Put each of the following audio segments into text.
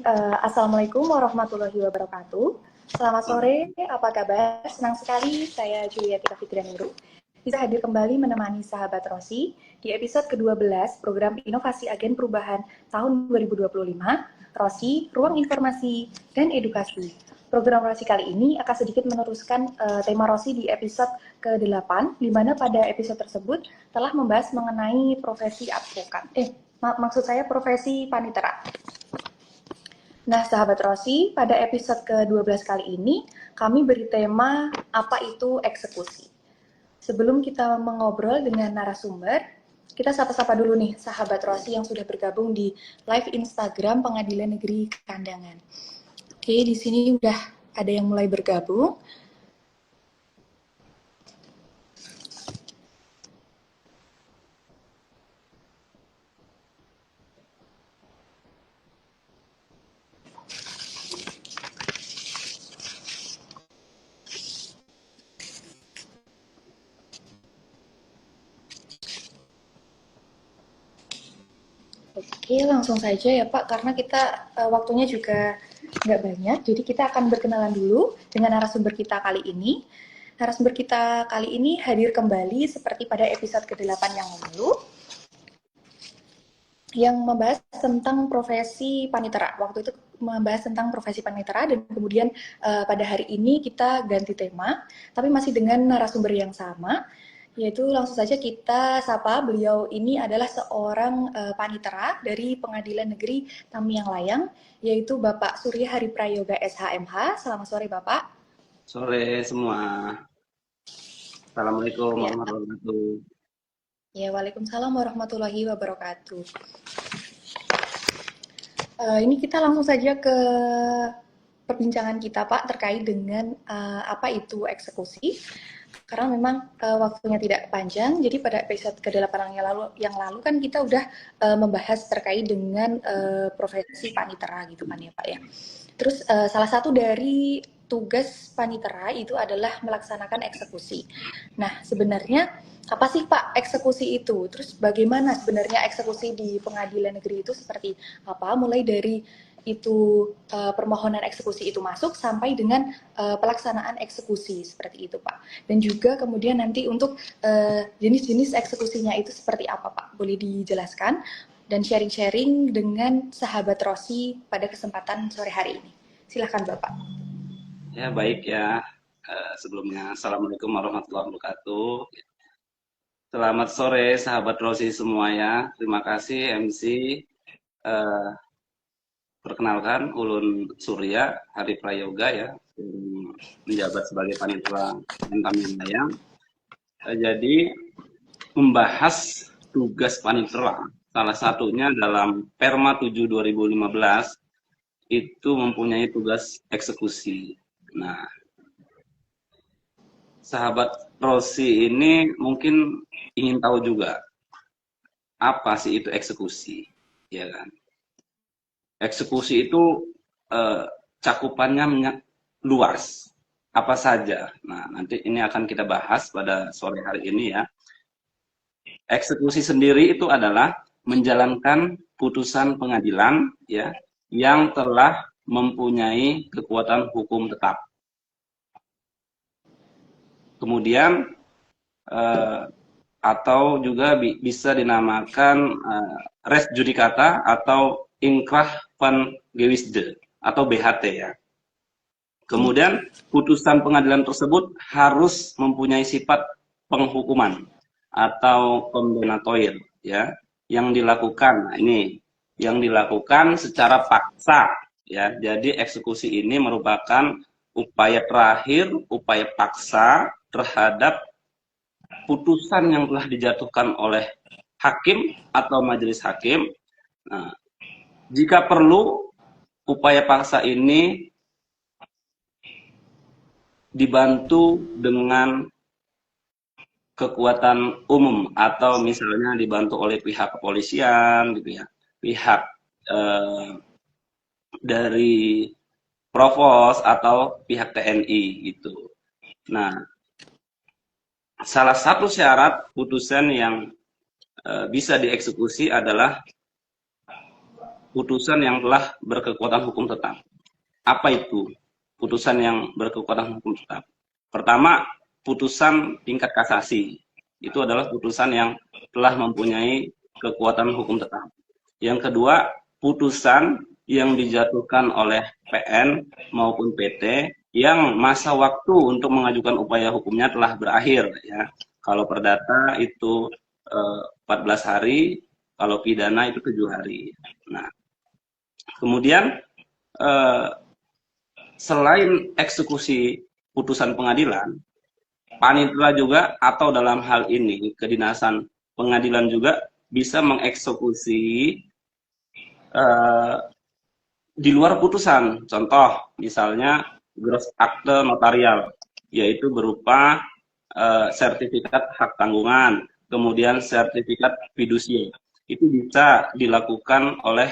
Assalamualaikum warahmatullahi wabarakatuh. Selamat sore, apa kabar? Senang sekali saya Juliatika Fitrianuru bisa hadir kembali menemani sahabat Rosi di episode ke-12 program Inovasi Agen Perubahan tahun 2025, Rosi, Ruang Informasi dan Edukasi. Program Rosi kali ini akan sedikit meneruskan tema Rosi di episode ke-8, di mana pada episode tersebut telah membahas mengenai profesi advokat. Maksud saya profesi panitera. Nah, sahabat Rosi, pada episode ke-12 kali ini, kami beri tema apa itu eksekusi. Sebelum kita mengobrol dengan narasumber, kita sapa-sapa dulu nih sahabat Rosi yang sudah bergabung di live Instagram Pengadilan Negeri Kandangan. Oke, di sini udah ada yang mulai bergabung. Oke, langsung saja ya Pak, karena kita waktunya juga nggak banyak, jadi kita akan berkenalan dulu dengan narasumber kita kali ini. Narasumber kita kali ini hadir kembali seperti pada episode ke-8 yang lalu, yang membahas tentang profesi panitera. Waktu itu membahas tentang profesi panitera, dan kemudian pada hari ini kita ganti tema, tapi masih dengan narasumber yang sama, yaitu langsung saja kita sapa. Beliau ini adalah seorang panitera dari Pengadilan Negeri Tamiang Layang, yaitu Bapak Surya Hari Prayoga SHMH. Selamat sore Bapak. Sore semua. Assalamualaikum Ya. warahmatullahi wabarakatuh. Ya, waalaikumsalam warahmatullahi wabarakatuh. Ini kita langsung saja ke perbincangan kita Pak terkait dengan apa itu eksekusi. Karena memang waktunya tidak panjang, jadi pada episode ke-8 yang lalu kan kita udah membahas terkait dengan profesi panitera gitu kan ya Pak ya. Terus salah satu dari tugas panitera itu adalah melaksanakan eksekusi. Nah, sebenarnya apa sih Pak eksekusi itu? Terus bagaimana sebenarnya eksekusi di pengadilan negeri itu seperti apa? Mulai dari itu permohonan eksekusi itu masuk sampai dengan pelaksanaan eksekusi seperti itu Pak. Dan juga kemudian nanti untuk jenis-jenis eksekusinya itu seperti apa Pak? Boleh dijelaskan dan sharing-sharing dengan sahabat Rosi pada kesempatan sore hari ini. Silakan Bapak. Ya baik ya. Sebelumnya Assalamualaikum warahmatullahi wabarakatuh. Selamat sore sahabat Rosi semua ya. Terima kasih MC. Perkenalkan Ulun Surya Hari Prayoga ya, menjabat sebagai panitera Tamiang Layang. Jadi membahas tugas panitera, salah satunya dalam Perma 7 2015 itu mempunyai tugas eksekusi. Nah, sahabat Rosi ini mungkin ingin tahu juga apa sih itu eksekusi, ya kan? Eksekusi itu cakupannya luas, apa saja. Nah, nanti ini akan kita bahas pada sore hari ini ya. Eksekusi sendiri itu adalah menjalankan putusan pengadilan ya yang telah mempunyai kekuatan hukum tetap. Kemudian atau juga bisa dinamakan res judicata atau inkrah van gewisde atau BHT ya. Kemudian putusan pengadilan tersebut harus mempunyai sifat penghukuman atau kondenatoir ya, yang dilakukan. Nah, ini yang dilakukan secara paksa ya. Jadi eksekusi ini merupakan upaya terakhir, upaya paksa terhadap putusan yang telah dijatuhkan oleh hakim atau majelis hakim. Nah, jika perlu, upaya paksa ini dibantu dengan kekuatan umum atau misalnya dibantu oleh pihak kepolisian, gitu ya, pihak dari provos atau pihak TNI gitu. Nah, salah satu syarat putusan yang bisa dieksekusi adalah putusan yang telah berkekuatan hukum tetap. Apa itu putusan yang berkekuatan hukum tetap? Pertama, putusan tingkat kasasi. Itu adalah putusan yang telah mempunyai kekuatan hukum tetap. Yang kedua, putusan yang dijatuhkan oleh PN maupun PT yang masa waktu untuk mengajukan upaya hukumnya telah berakhir, ya. Kalau perdata itu 14 hari, kalau pidana itu 7 hari. Nah, kemudian selain eksekusi putusan pengadilan, panitera juga atau dalam hal ini kedinasan pengadilan juga bisa mengeksekusi di luar putusan. Contoh, misalnya gross akte notarial, yaitu berupa sertifikat hak tanggungan, kemudian sertifikat fidusia. Itu bisa dilakukan oleh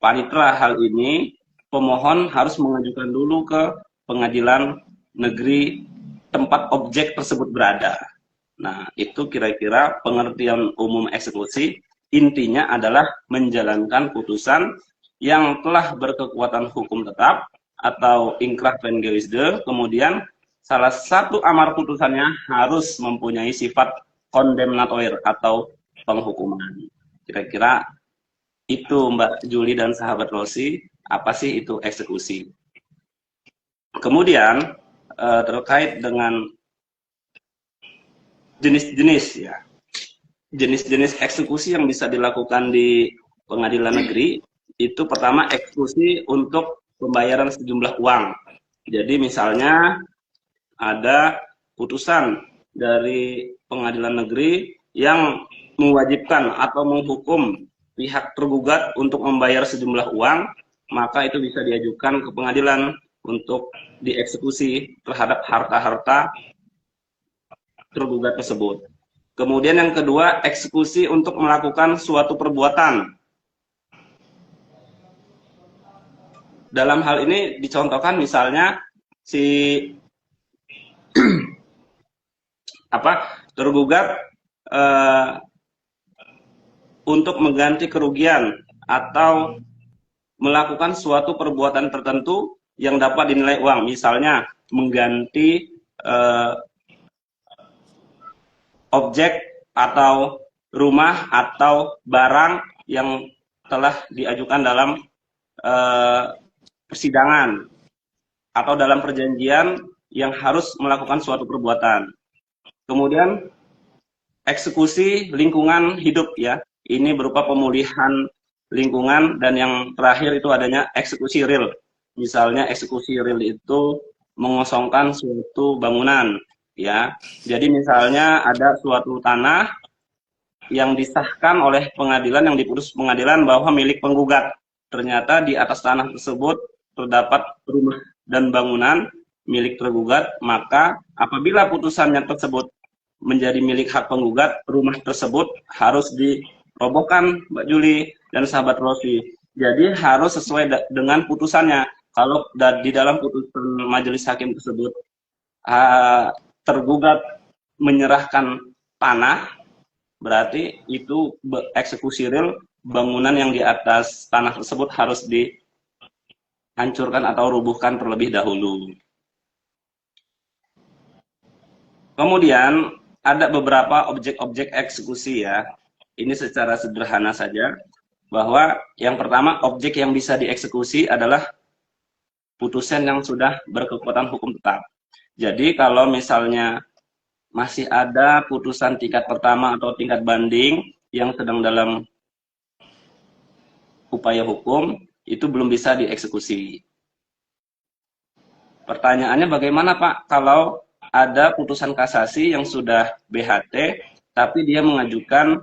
panitera. Hal ini pemohon harus mengajukan dulu ke pengadilan negeri tempat objek tersebut berada. Nah, itu kira-kira pengertian umum eksekusi. Intinya adalah menjalankan putusan yang telah berkekuatan hukum tetap atau ingkrah pen gewisde, kemudian salah satu amar putusannya harus mempunyai sifat kondemnatoir atau penghukuman. Kira-kira itu Mbak Juli dan sahabat Rosi, apa sih itu eksekusi? Kemudian terkait dengan jenis-jenis, ya, jenis-jenis eksekusi yang bisa dilakukan di pengadilan negeri. Itu pertama, eksekusi untuk pembayaran sejumlah uang. Jadi misalnya ada putusan dari pengadilan negeri yang mewajibkan atau menghukum pihak tergugat untuk membayar sejumlah uang, maka itu bisa diajukan ke pengadilan untuk dieksekusi terhadap harta-harta tergugat tersebut. Kemudian yang kedua, eksekusi untuk melakukan suatu perbuatan. Dalam hal ini dicontohkan misalnya si tergugat untuk mengganti kerugian atau melakukan suatu perbuatan tertentu yang dapat dinilai uang, misalnya mengganti objek atau rumah atau barang yang telah diajukan dalam persidangan atau dalam perjanjian yang harus melakukan suatu perbuatan. Kemudian eksekusi lingkungan hidup, ya. Ini berupa pemulihan lingkungan, dan yang terakhir itu adanya eksekusi real. Misalnya eksekusi real itu mengosongkan suatu bangunan, ya. Jadi misalnya ada suatu tanah yang disahkan oleh pengadilan, yang diputus pengadilan bahwa milik penggugat. Ternyata di atas tanah tersebut terdapat rumah dan bangunan milik tergugat, maka apabila putusannya tersebut menjadi milik hak penggugat, rumah tersebut harus dirobohkan, Mbak Juli dan sahabat Rosi. Jadi harus sesuai dengan putusannya. Kalau di dalam putusan majelis hakim tersebut tergugat menyerahkan tanah, berarti itu eksekusi real, bangunan yang di atas tanah tersebut harus dihancurkan atau rubuhkan terlebih dahulu. Kemudian ada beberapa objek-objek eksekusi, ya. Ini secara sederhana saja, bahwa yang pertama, objek yang bisa dieksekusi adalah putusan yang sudah berkekuatan hukum tetap. Jadi kalau misalnya masih ada putusan tingkat pertama atau tingkat banding yang sedang dalam upaya hukum, itu belum bisa dieksekusi. Pertanyaannya bagaimana, Pak, kalau ada putusan kasasi yang sudah BHT, tapi dia mengajukan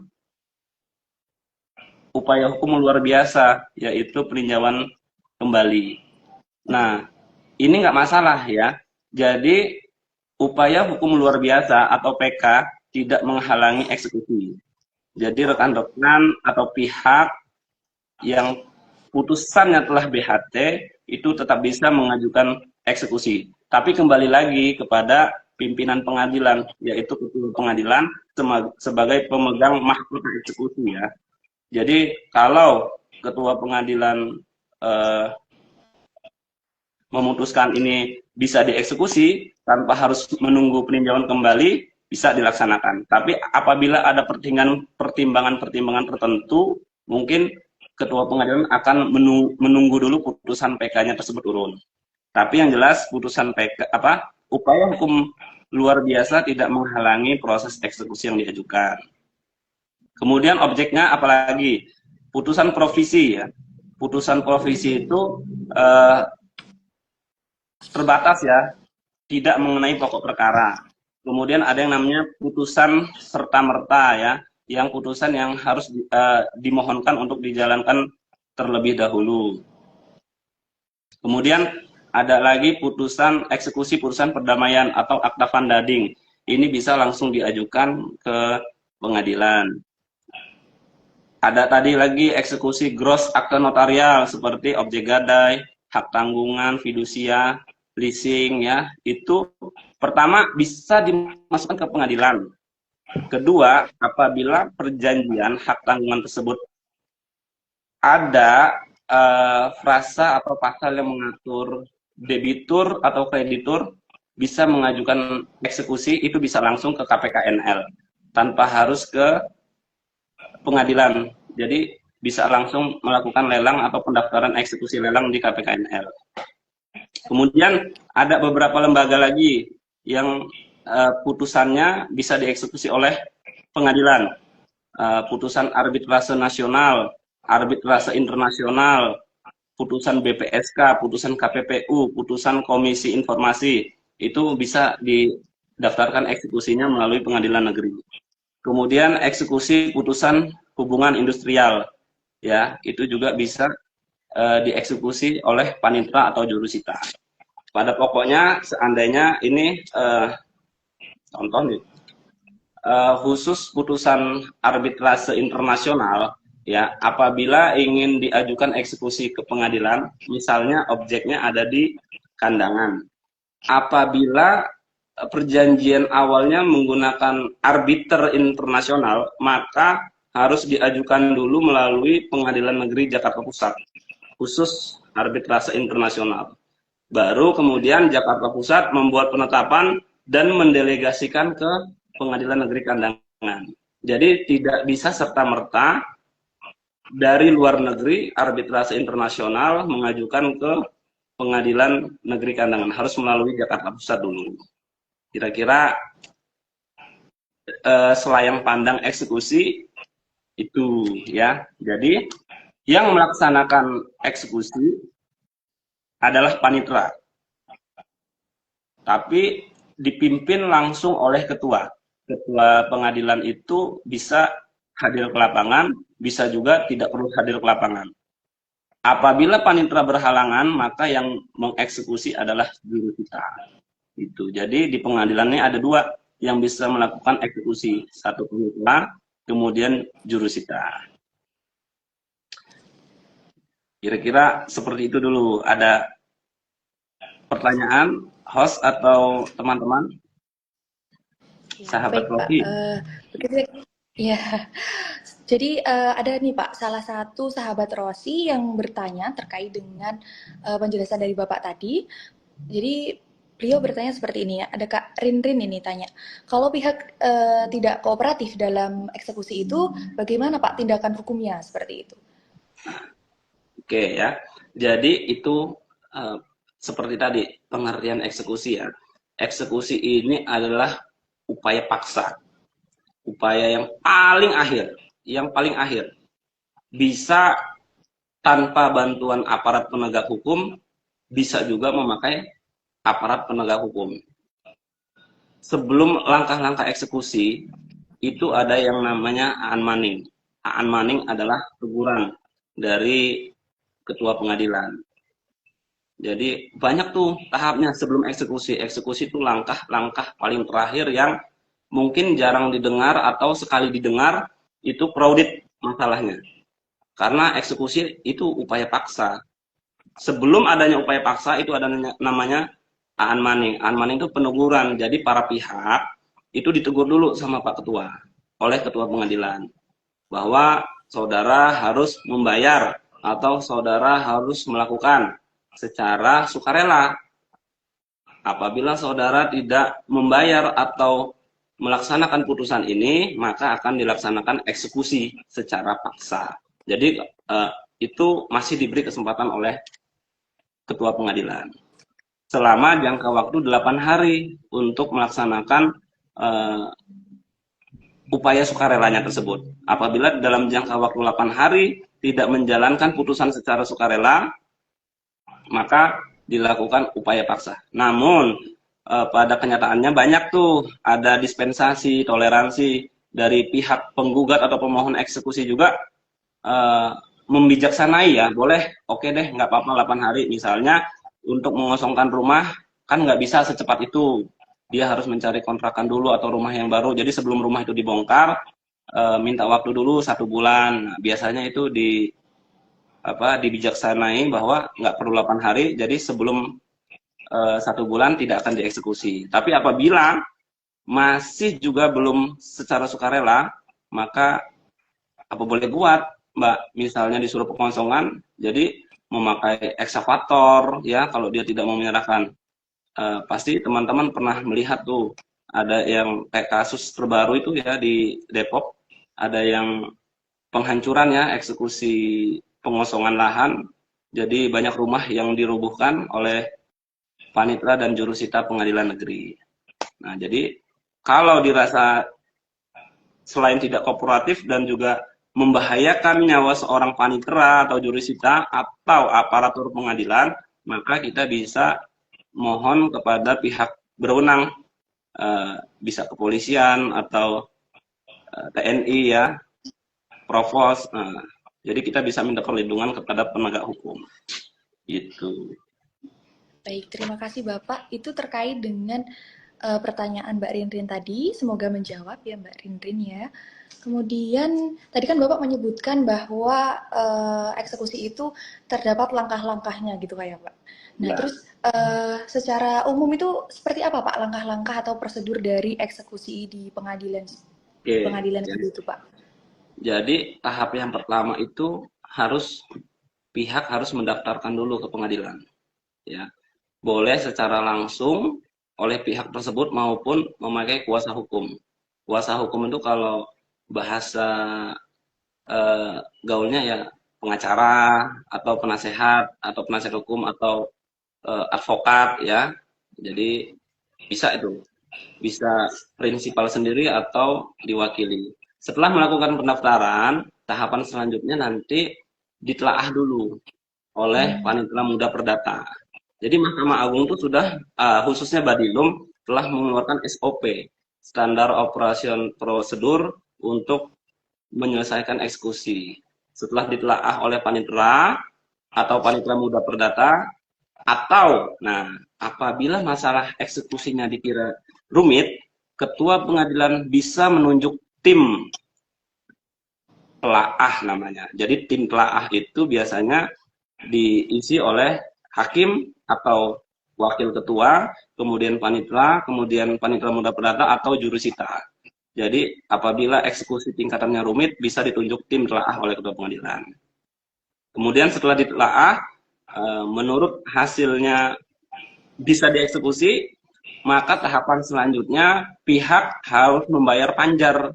upaya hukum luar biasa, yaitu peninjauan kembali. Nah, ini nggak masalah, ya. Jadi, upaya hukum luar biasa atau PK tidak menghalangi eksekusi. Jadi, rekan-rekan atau pihak yang putusannya telah BHT, itu tetap bisa mengajukan eksekusi. Tapi kembali lagi kepada pimpinan pengadilan, yaitu ketua pengadilan sebagai pemegang mahkota eksekusi, ya. Jadi kalau ketua pengadilan memutuskan ini bisa dieksekusi tanpa harus menunggu peninjauan kembali, bisa dilaksanakan. Tapi apabila ada pertimbangan-pertimbangan tertentu, mungkin ketua pengadilan akan menunggu dulu putusan PK-nya tersebut turun. Tapi yang jelas putusan PK upaya hukum luar biasa tidak menghalangi proses eksekusi yang diajukan. Kemudian objeknya apalagi putusan provisi ya. Putusan provisi itu terbatas ya, tidak mengenai pokok perkara. Kemudian ada yang namanya putusan serta-merta ya, yang putusan yang harus dimohonkan untuk dijalankan terlebih dahulu. Kemudian ada lagi putusan eksekusi putusan perdamaian atau akta vandading. Ini bisa langsung diajukan ke pengadilan. Ada tadi lagi eksekusi gross akta notarial seperti objek gadai, hak tanggungan, fidusia, leasing ya. Itu pertama bisa dimasukkan ke pengadilan. Kedua, apabila perjanjian hak tanggungan tersebut ada frasa atau pasal yang mengatur debitur atau kreditur bisa mengajukan eksekusi, itu bisa langsung ke KPKNL tanpa harus ke pengadilan. Jadi bisa langsung melakukan lelang atau pendaftaran eksekusi lelang di KPKNL. Kemudian ada beberapa lembaga lagi yang putusannya bisa dieksekusi oleh pengadilan. Putusan arbitrase nasional, arbitrase internasional, putusan BPSK, putusan KPPU, putusan Komisi Informasi, itu bisa didaftarkan eksekusinya melalui pengadilan negeri. Kemudian eksekusi putusan hubungan industrial, ya itu juga bisa dieksekusi oleh panitra atau jurusita. Pada pokoknya seandainya ini contoh nih, khusus putusan arbitrase internasional, ya apabila ingin diajukan eksekusi ke pengadilan, misalnya objeknya ada di kandangan, apabila perjanjian awalnya menggunakan arbiter internasional, maka harus diajukan dulu melalui Pengadilan Negeri Jakarta Pusat, khusus arbitrase internasional. Baru kemudian Jakarta Pusat membuat penetapan dan mendelegasikan ke Pengadilan Negeri Kandangan. Jadi tidak bisa serta-merta dari luar negeri arbitrase internasional mengajukan ke Pengadilan Negeri Kandangan, harus melalui Jakarta Pusat dulu. Kira-kira selayang pandang eksekusi itu ya. Jadi yang melaksanakan eksekusi adalah panitra, tapi dipimpin langsung oleh ketua. Ketua pengadilan itu bisa hadir ke lapangan, bisa juga tidak perlu hadir ke lapangan. Apabila panitra berhalangan, maka yang mengeksekusi adalah jurusita. Itu. Jadi di pengadilan ini ada dua yang bisa melakukan eksekusi, satu panitra, kemudian jurusita. Kira-kira seperti itu dulu. Ada pertanyaan host atau teman-teman? Sahabat Rocky. Ya, jadi ada nih Pak, salah satu sahabat Rosi yang bertanya terkait dengan penjelasan dari Bapak tadi. Jadi beliau bertanya seperti ini ya, ada Kak Rinrin ini tanya, kalau pihak tidak kooperatif dalam eksekusi itu, bagaimana Pak tindakan hukumnya seperti itu? Oke ya, jadi itu seperti tadi pengertian eksekusi ya. Eksekusi ini adalah upaya paksa, upaya yang paling akhir, bisa tanpa bantuan aparat penegak hukum, bisa juga memakai aparat penegak hukum. Sebelum langkah-langkah eksekusi, itu ada yang namanya anmaning. Anmaning adalah teguran dari ketua pengadilan. Jadi banyak tuh tahapnya sebelum eksekusi. Eksekusi itu langkah-langkah paling terakhir yang mungkin jarang didengar atau sekali didengar itu crowded masalahnya. Karena eksekusi itu upaya paksa. Sebelum adanya upaya paksa itu ada namanya anmaning. Anmaning itu peneguran. Jadi para pihak itu ditegur dulu sama Pak Ketua oleh Ketua Pengadilan bahwa saudara harus membayar atau saudara harus melakukan secara sukarela. Apabila saudara tidak membayar atau melaksanakan putusan ini, maka akan dilaksanakan eksekusi secara paksa. Jadi itu masih diberi kesempatan oleh ketua pengadilan selama jangka waktu 8 hari untuk melaksanakan upaya sukarelanya tersebut. Apabila dalam jangka waktu 8 hari tidak menjalankan putusan secara sukarela, maka dilakukan upaya paksa. Namun pada kenyataannya banyak tuh ada dispensasi, toleransi dari pihak penggugat atau pemohon eksekusi juga membijaksanai ya, boleh, oke deh, nggak apa-apa 8 hari. Misalnya untuk mengosongkan rumah kan nggak bisa secepat itu, dia harus mencari kontrakan dulu atau rumah yang baru. Jadi sebelum rumah itu dibongkar, minta waktu dulu 1 bulan. Nah, biasanya itu dibijaksanai bahwa nggak perlu 8 hari, jadi sebelum 1 bulan tidak akan dieksekusi. Tapi apabila masih juga belum secara sukarela, maka apa boleh buat, Mbak? Misalnya disuruh pengosongan, jadi memakai ekskavator, ya, kalau dia tidak mau menyerahkan. Pasti teman-teman pernah melihat tuh, ada yang kayak kasus terbaru itu ya di Depok, ada yang penghancuran ya, eksekusi pengosongan lahan. Jadi banyak rumah yang dirubuhkan oleh panitra dan jurusita pengadilan negeri. Nah, jadi kalau dirasa selain tidak kooperatif dan juga membahayakan nyawa seorang panitera atau jurusita atau aparatur pengadilan, maka kita bisa mohon kepada pihak berwenang, bisa kepolisian atau TNI ya, provos. Jadi kita bisa minta perlindungan kepada penegak hukum. Itu. Baik, terima kasih Bapak. Itu terkait dengan pertanyaan Mbak Rinrin tadi. Semoga menjawab ya Mbak Rinrin ya. Kemudian tadi kan Bapak menyebutkan bahwa eksekusi itu terdapat langkah-langkahnya gitu kayak Pak. Nah, ya. Terus secara umum itu seperti apa Pak langkah-langkah atau prosedur dari eksekusi di pengadilan? Oke. Pengadilan itu Pak. Jadi tahap yang pertama itu pihak harus mendaftarkan dulu ke pengadilan. Ya. Boleh secara langsung oleh pihak tersebut maupun memakai kuasa hukum. Kuasa hukum itu kalau bahasa gaulnya ya pengacara atau penasehat hukum atau advokat ya. Jadi bisa itu. Bisa prinsipal sendiri atau diwakili. Setelah melakukan pendaftaran, tahapan selanjutnya nanti ditelaah dulu oleh Panitera Muda Perdata. Jadi Mahkamah Agung itu sudah, khususnya Badilum, telah mengeluarkan SOP, Standar Operation Prosedur, untuk menyelesaikan eksekusi. Setelah ditelaah oleh Panitera atau Panitera Muda Perdata, atau, apabila masalah eksekusinya dikira rumit, Ketua Pengadilan bisa menunjuk tim telaah namanya. Jadi tim telaah itu biasanya diisi oleh hakim atau wakil ketua, kemudian panitera muda perdata atau jurusita. Jadi apabila eksekusi tingkatannya rumit, bisa ditunjuk tim telaah oleh ketua pengadilan. Kemudian setelah ditelaah, menurut hasilnya bisa dieksekusi, maka tahapan selanjutnya pihak harus membayar panjar.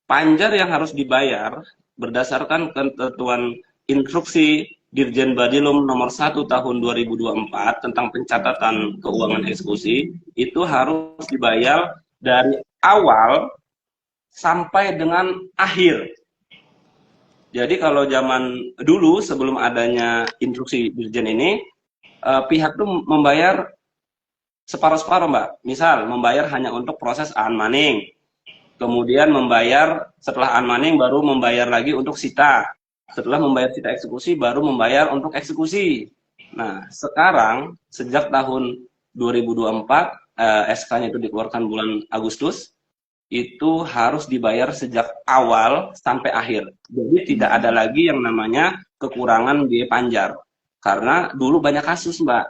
Panjar yang harus dibayar berdasarkan ketentuan instruksi Dirjen Badilum nomor 1 tahun 2024 tentang pencatatan keuangan eksekusi, itu harus dibayar dari awal sampai dengan akhir. Jadi kalau zaman dulu sebelum adanya instruksi Dirjen ini, pihak itu membayar separuh-separuh Mbak. Misal membayar hanya untuk proses unmanning, kemudian membayar setelah unmanning baru membayar lagi untuk sita. Setelah membayar sita eksekusi baru membayar untuk eksekusi. Nah, sekarang sejak tahun 2024 SK-nya itu dikeluarkan bulan Agustus, itu harus dibayar sejak awal sampai akhir. Jadi tidak ada lagi yang namanya kekurangan biaya panjar. Karena dulu banyak kasus Mbak,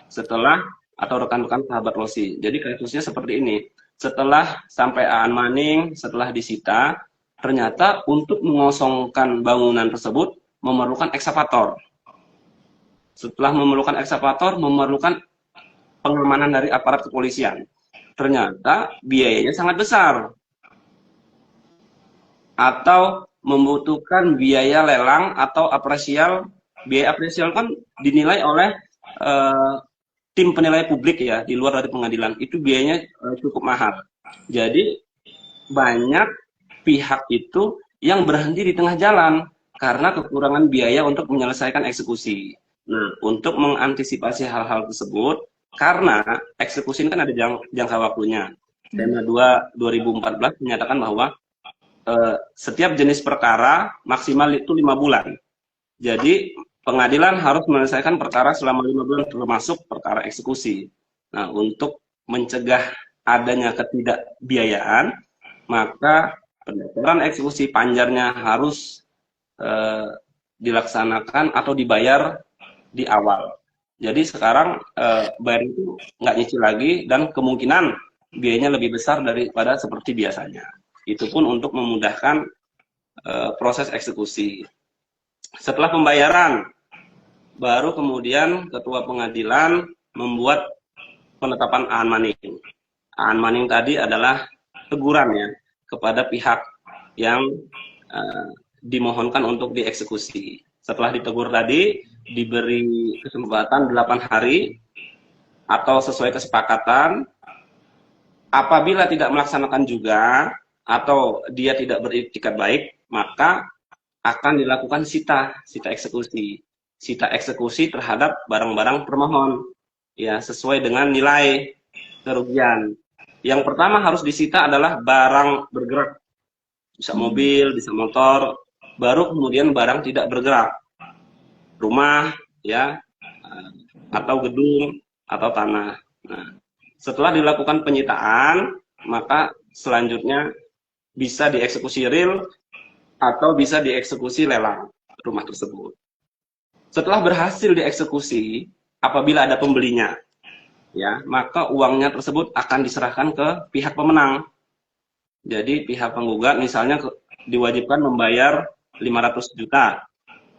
setelah atau rekan-rekan sahabat losi. Jadi kasusnya seperti ini. Setelah sampai unmanning, setelah disita, ternyata untuk mengosongkan bangunan tersebut memerlukan ekskavator. Setelah memerlukan ekskavator, memerlukan pengamanan dari aparat kepolisian. Ternyata biayanya sangat besar. Atau membutuhkan biaya lelang atau apresial. Biaya apresial kan dinilai oleh tim penilai publik ya, di luar dari pengadilan. Itu biayanya cukup mahal. Jadi banyak pihak itu yang berhenti di tengah jalan karena kekurangan biaya untuk menyelesaikan eksekusi. Nah, untuk mengantisipasi hal-hal tersebut, karena eksekusi ini kan ada jangka waktunya. Tema 2 2014 menyatakan bahwa setiap jenis perkara maksimal itu 5 bulan. Jadi pengadilan harus menyelesaikan perkara selama 5 bulan termasuk perkara eksekusi. Nah, untuk mencegah adanya ketidakbiayaan, maka pendaftaran eksekusi panjarnya harus dilaksanakan atau dibayar di awal. Jadi sekarang bayar itu nggak nyicil lagi dan kemungkinan biayanya lebih besar daripada seperti biasanya. Itu pun untuk memudahkan proses eksekusi. Setelah pembayaran, baru kemudian ketua pengadilan membuat penetapan ahan maning. Ahan maning tadi adalah teguran ya kepada pihak yang dimohonkan untuk dieksekusi. Setelah ditegur tadi, diberi kesempatan 8 hari atau sesuai kesepakatan. Apabila tidak melaksanakan juga atau dia tidak beritikat baik, maka akan dilakukan sita eksekusi. Sita eksekusi terhadap barang-barang termohon ya sesuai dengan nilai kerugian. Yang pertama harus disita adalah barang bergerak. Bisa mobil, bisa motor, baru kemudian barang tidak bergerak. Rumah ya atau gedung atau tanah. Nah, setelah dilakukan penyitaan, maka selanjutnya bisa dieksekusi real atau bisa dieksekusi lelang rumah tersebut. Setelah berhasil dieksekusi, apabila ada pembelinya, ya, maka uangnya tersebut akan diserahkan ke pihak pemenang. Jadi pihak penggugat misalnya diwajibkan membayar 500 juta.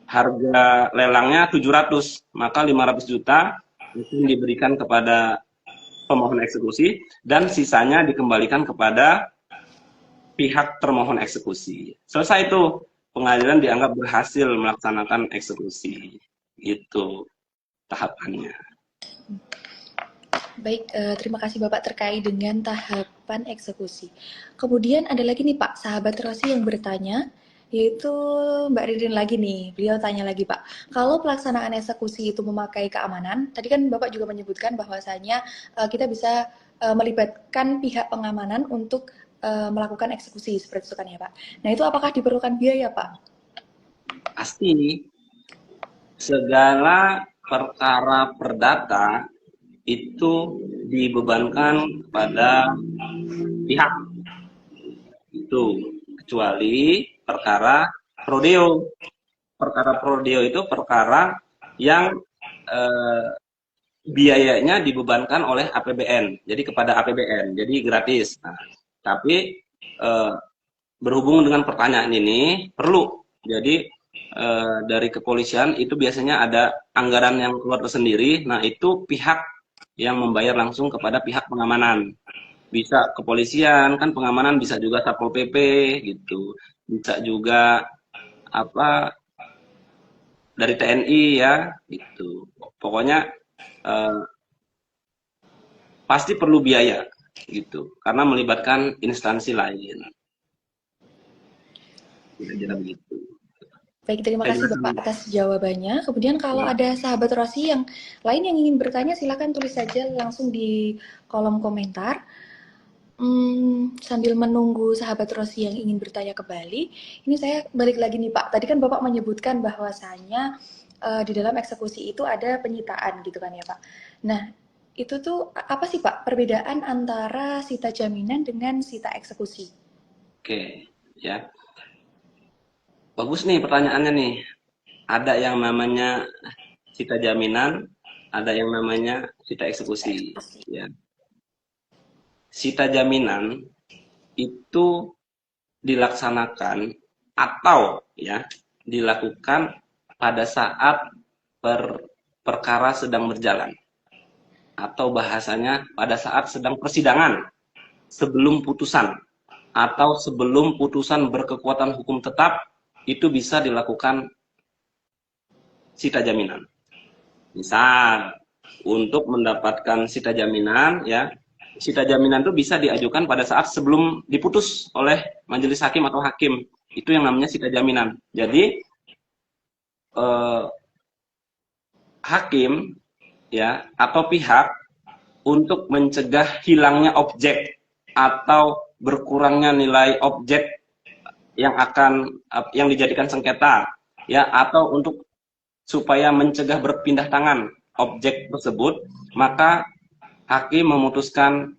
Harga lelangnya 700, maka 500 juta itu diberikan kepada pemohon eksekusi dan sisanya dikembalikan kepada pihak termohon eksekusi. Selesai itu, pengadilan dianggap berhasil melaksanakan eksekusi. Itu tahapannya. Baik, terima kasih Bapak terkait dengan tahapan eksekusi. Kemudian ada lagi nih Pak, sahabat Rosi yang bertanya, yaitu Mbak Ririn lagi nih. Beliau tanya lagi Pak, kalau pelaksanaan eksekusi itu memakai keamanan, tadi kan Bapak juga menyebutkan bahwasanya kita bisa melibatkan pihak pengamanan untuk melakukan eksekusi seperti itu kan ya Pak. Nah itu apakah diperlukan biaya Pak? Pasti segala perkara perdata itu dibebankan kepada pihak itu, kecuali perkara prodeo. Perkara prodeo itu perkara yang biayanya dibebankan oleh APBN, jadi kepada APBN, jadi gratis. Nah, tapi berhubung dengan pertanyaan ini perlu, jadi dari kepolisian itu biasanya ada anggaran yang keluar tersendiri. Nah itu pihak yang membayar langsung kepada pihak pengamanan. Bisa kepolisian kan pengamanan, bisa juga Satpol PP gitu, bisa juga apa dari TNI ya gitu. Pokoknya pasti perlu biaya gitu karena melibatkan instansi lain. Kira-kira begitu. Baik, terima kasih Bapak atas jawabannya. Kemudian kalau ada sahabat Rosi yang lain yang ingin bertanya, silakan tulis saja langsung di kolom komentar. Sambil menunggu sahabat Rosi yang ingin bertanya kembali, ini saya balik lagi nih Pak. Tadi kan Bapak menyebutkan bahwasanya di dalam eksekusi itu ada penyitaan gitu kan ya Pak. Nah, itu tuh apa sih Pak perbedaan antara sita jaminan dengan sita eksekusi? Oke, ya. Bagus nih pertanyaannya nih. Ada yang namanya sita jaminan, ada yang namanya sita eksekusi. Ya. Sita jaminan itu dilaksanakan atau ya dilakukan pada saat perkara sedang berjalan, atau bahasanya pada saat sedang persidangan, sebelum putusan, atau sebelum putusan berkekuatan hukum tetap, itu bisa dilakukan sita jaminan. Misal, untuk mendapatkan sita jaminan, ya, sita jaminan itu bisa diajukan pada saat sebelum diputus oleh majelis hakim atau hakim. Itu yang namanya sita jaminan. Jadi hakim, ya, atau pihak untuk mencegah hilangnya objek atau berkurangnya nilai objek yang dijadikan sengketa, ya, atau untuk supaya mencegah berpindah tangan objek tersebut, maka hakim memutuskan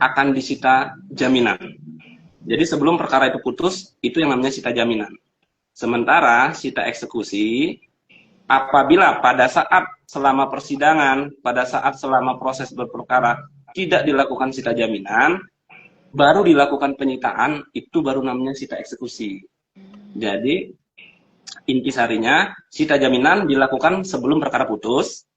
akan disita jaminan. Jadi sebelum perkara itu putus, itu yang namanya sita jaminan. Sementara sita eksekusi, apabila pada saat selama persidangan, pada saat selama proses berperkara tidak dilakukan sita jaminan, baru dilakukan penyitaan, itu baru namanya sita eksekusi. Jadi intisarinya, sita jaminan dilakukan sebelum perkara putus,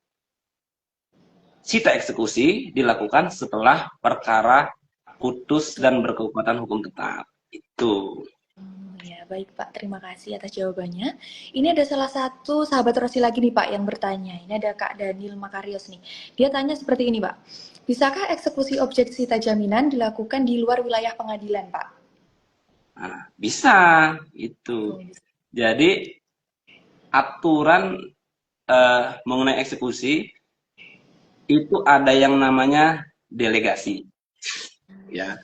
sita eksekusi dilakukan setelah perkara putus dan berkekuatan hukum tetap. Itu. Ya, baik Pak. Terima kasih atas jawabannya. Ini ada salah satu sahabat Rosi lagi nih Pak yang bertanya. Ini ada Kak Daniel Makarios nih. Dia tanya seperti ini Pak. Bisakah eksekusi objek sita jaminan dilakukan di luar wilayah pengadilan Pak? Nah, bisa. Itu. Jadi aturan mengenai eksekusi itu ada yang namanya delegasi. Ya.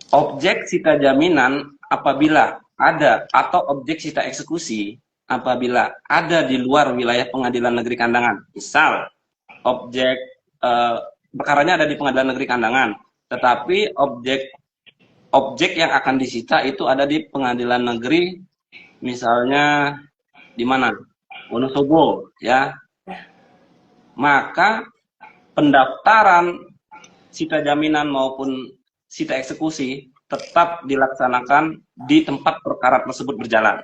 Objek sita jaminan apabila ada, atau objek sita eksekusi apabila ada di luar wilayah pengadilan negeri Kandangan. Misal, objek perkaranya ada di pengadilan negeri Kandangan, tetapi objek yang akan disita itu ada di pengadilan negeri, misalnya di mana? Wonosobo, ya. Maka pendaftaran sita jaminan maupun sita eksekusi tetap dilaksanakan di tempat perkara tersebut berjalan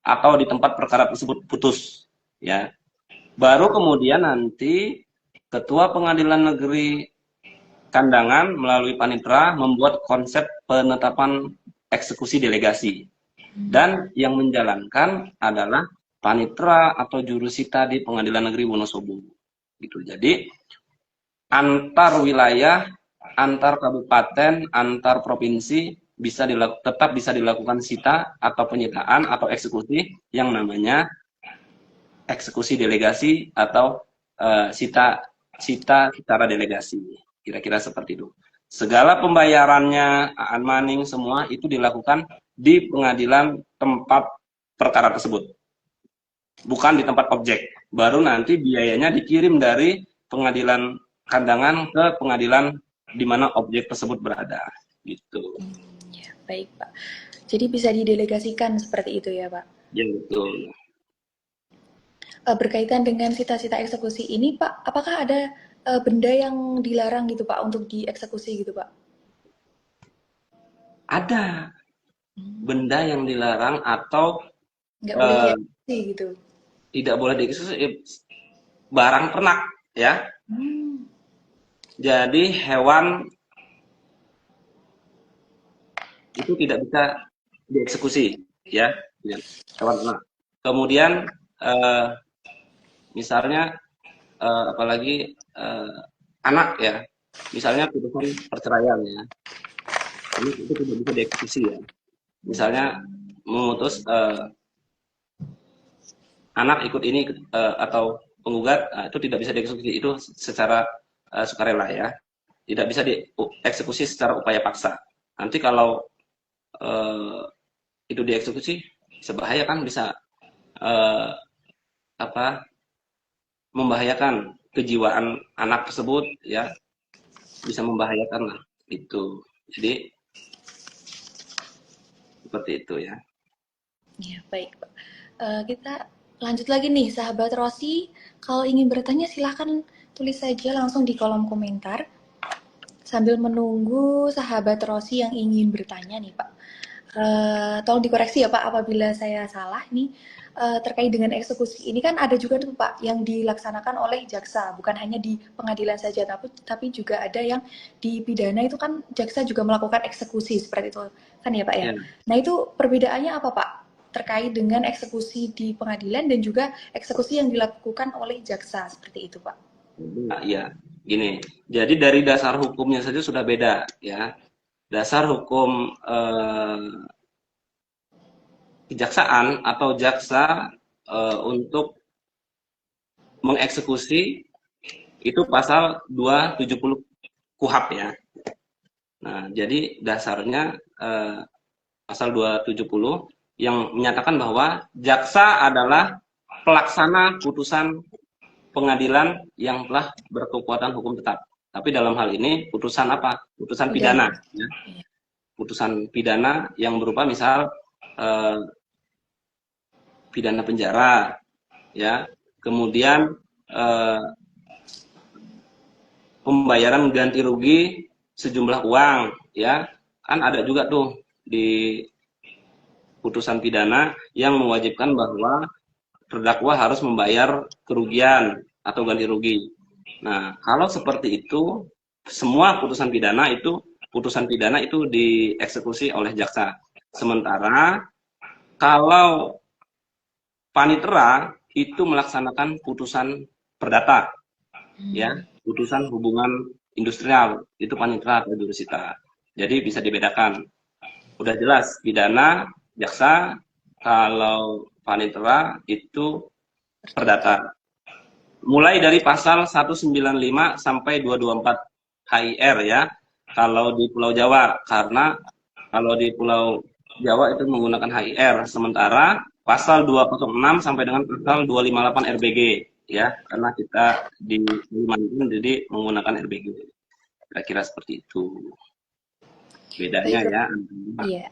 atau di tempat perkara tersebut putus, ya. Baru kemudian nanti ketua pengadilan negeri Kandangan melalui panitera membuat konsep penetapan eksekusi delegasi, dan yang menjalankan adalah panitera atau jurusita di pengadilan negeri Wonosobo, gitu. Jadi antar wilayah, antar kabupaten, antar provinsi tetap bisa dilakukan sita atau penyitaan atau eksekusi yang namanya eksekusi delegasi atau sita secara delegasi. Kira-kira seperti itu. Segala pembayarannya, maning semua itu dilakukan di pengadilan tempat perkara tersebut, bukan di tempat objek. Baru nanti biayanya dikirim dari pengadilan Kandangan ke pengadilan di mana objek tersebut berada, gitu. Ya, baik Pak. Jadi bisa didelegasikan seperti itu ya Pak? Ya, betul. Berkaitan dengan sita-sita eksekusi ini Pak, apakah ada benda yang dilarang gitu Pak untuk dieksekusi gitu Pak? Ada benda yang dilarang atau nggak boleh dieksekusi gitu? Tidak boleh dieksekusi, barang ternak, ya. Jadi hewan itu tidak bisa dieksekusi, ya, hewan ternak. Kemudian misalnya apalagi anak, ya, misalnya putusan perceraian, ya, itu tidak bisa dieksekusi, ya. Misalnya memutus anak ikut ini atau penggugat, itu tidak bisa dieksekusi, itu secara sukarela, ya, tidak bisa dieksekusi secara upaya paksa. Nanti kalau itu dieksekusi, sebahaya kan, bisa membahayakan kejiwaan anak tersebut, ya, bisa membahayakan lah, itu. Jadi seperti itu, ya. Ya, baik Pak. Kita lanjut lagi nih, sahabat Rosi. Kalau ingin bertanya silahkan tulis saja langsung di kolom komentar. Sambil menunggu sahabat Rosi yang ingin bertanya nih Pak. Tolong dikoreksi ya Pak apabila saya salah nih, terkait dengan eksekusi ini kan ada juga tuh Pak yang dilaksanakan oleh jaksa, bukan hanya di pengadilan saja, tapi juga ada yang di pidana itu kan jaksa juga melakukan eksekusi seperti itu kan ya Pak ya. Ya, Nah itu perbedaannya apa Pak? Terkait dengan eksekusi di pengadilan dan juga eksekusi yang dilakukan oleh jaksa seperti itu Pak. nah, ya, gini. Jadi dari dasar hukumnya saja sudah beda, ya. Dasar hukum kejaksaan atau jaksa untuk mengeksekusi itu pasal 270 KUHP ya. Nah, jadi dasarnya pasal 270 yang menyatakan bahwa jaksa adalah pelaksana putusan pengadilan yang telah berkekuatan hukum tetap. Tapi dalam hal ini putusan apa? Putusan Pidana. pidana. Ya. Putusan pidana yang berupa misal pidana penjara, ya. Kemudian pembayaran ganti rugi sejumlah uang, ya. Kan ada juga tuh di putusan pidana yang mewajibkan bahwa terdakwa harus membayar kerugian atau ganti rugi. Nah, kalau seperti itu, semua putusan pidana itu dieksekusi oleh jaksa. Sementara kalau panitera itu melaksanakan putusan perdata, ya, putusan hubungan industrial itu panitera atau jurusita. Jadi bisa dibedakan. Udah jelas pidana jaksa, kalau panitera itu perdata. Mulai dari pasal 195 sampai 224 HIR ya. Kalau di Pulau Jawa, karena kalau di Pulau Jawa itu menggunakan HIR, sementara pasal 206 sampai dengan pasal 258 RBG ya, karena kita di Kalimantan jadi menggunakan RBG. Kira-kira seperti itu. Bedanya Baik, ya. iya.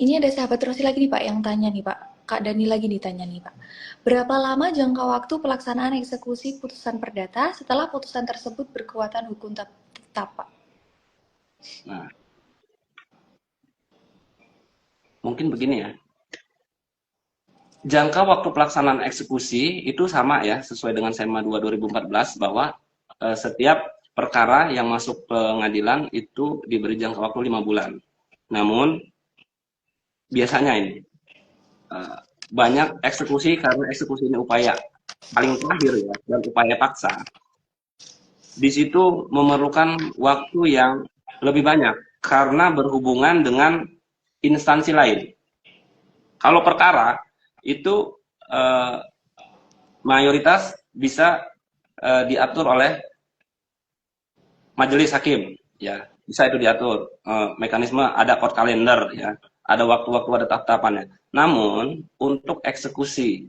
Ini ada sahabat Rosi lagi nih Pak yang tanya nih Pak. Kak Dani lagi ditanya nih Pak. Berapa lama jangka waktu pelaksanaan eksekusi putusan perdata setelah putusan tersebut berkekuatan hukum tetap Pak? Nah, mungkin begini ya. Jangka waktu pelaksanaan eksekusi itu sama ya, sesuai dengan SEMA 2 2014 bahwa setiap perkara yang masuk pengadilan itu diberi jangka waktu 5 bulan. Namun biasanya ini banyak eksekusi karena eksekusi ini upaya paling terakhir ya, dan upaya paksa. Di situ memerlukan waktu yang lebih banyak karena berhubungan dengan instansi lain. Kalau perkara itu mayoritas bisa diatur oleh majelis hakim, ya bisa itu diatur. Mekanisme ada court calendar, ya ada waktu-waktu, ada tahapannya. Namun untuk eksekusi,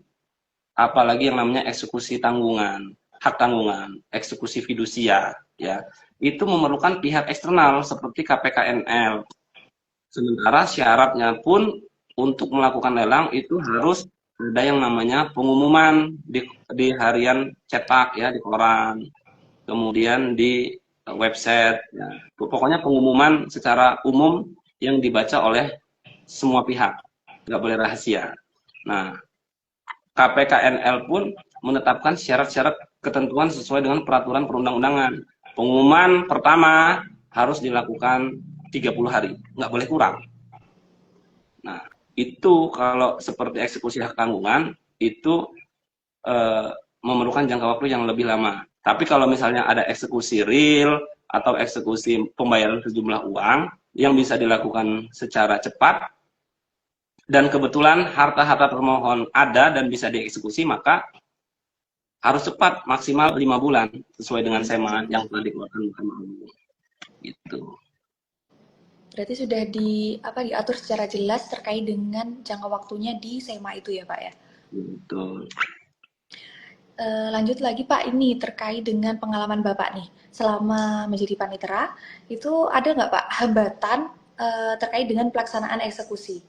apalagi yang namanya eksekusi tanggungan, hak tanggungan, eksekusi fidusia, ya itu memerlukan pihak eksternal seperti KPKNL. Sementara syaratnya pun untuk melakukan lelang itu harus ada yang namanya pengumuman di harian cetak ya, di koran, kemudian di website ya. Pokoknya pengumuman secara umum yang dibaca oleh semua pihak, nggak boleh rahasia. Nah, KPKNL pun menetapkan syarat-syarat ketentuan sesuai dengan peraturan perundang-undangan. Pengumuman pertama harus dilakukan 30 hari, nggak boleh kurang. Nah, itu kalau seperti eksekusi hak tanggungan, itu memerlukan jangka waktu yang lebih lama. Tapi kalau misalnya ada eksekusi real atau eksekusi pembayaran sejumlah uang yang bisa dilakukan secara cepat, dan kebetulan harta-harta termohon ada dan bisa dieksekusi, maka harus cepat, maksimal 5 bulan, sesuai dengan SEMA yang telah dikeluarkan Mahkamah Agung. Gitu. Berarti sudah diatur secara jelas terkait dengan jangka waktunya di SEMA itu ya Pak ya? Betul. Lanjut lagi Pak, ini terkait dengan pengalaman Bapak nih, selama menjadi panitera, itu ada nggak Pak hambatan terkait dengan pelaksanaan eksekusi?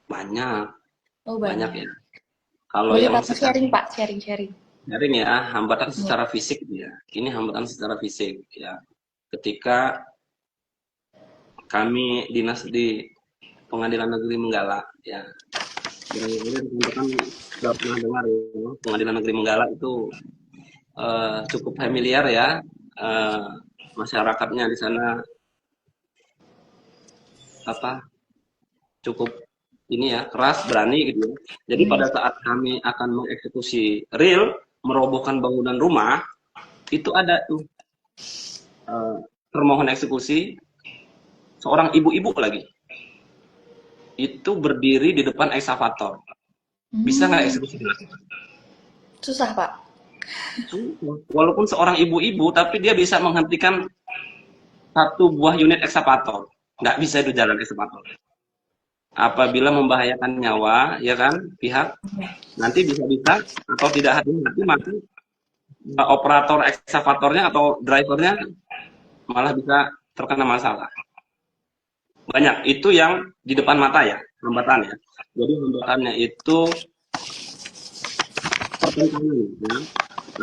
Banyak, Oh banyak banyak. ya. Kalau Boleh yang Pak secara sharing Pak, sharing-sharing. daring ya, hambatan Ya. secara fisik ya. Ini hambatan secara fisik ya. Ketika kami dinas di Pengadilan Negeri Menggala ya. Barangkali teman-teman sudah pernah dengar ya, Pengadilan Negeri Menggala itu cukup familiar ya, masyarakatnya di sana apa cukup ini ya keras berani gitu ya. Jadi pada saat kami akan mengeksekusi real merobohkan bangunan rumah itu ada tuh termohon eksekusi seorang ibu-ibu lagi itu berdiri di depan ekskavator. Bisa nggak eksekusi dilakukan? Susah, Pak. Walaupun seorang ibu-ibu, tapi dia bisa menghentikan satu buah unit ekskavator. Nggak bisa itu jalan ekskavator. Apabila membahayakan nyawa, ya kan, pihak, nanti bisa-bisa atau tidak hati-hati, maka operator ekskavatornya atau drivernya malah bisa terkena masalah. Banyak, itu yang di depan mata ya, hambatan ya. Jadi hambatannya itu pertentangan ya,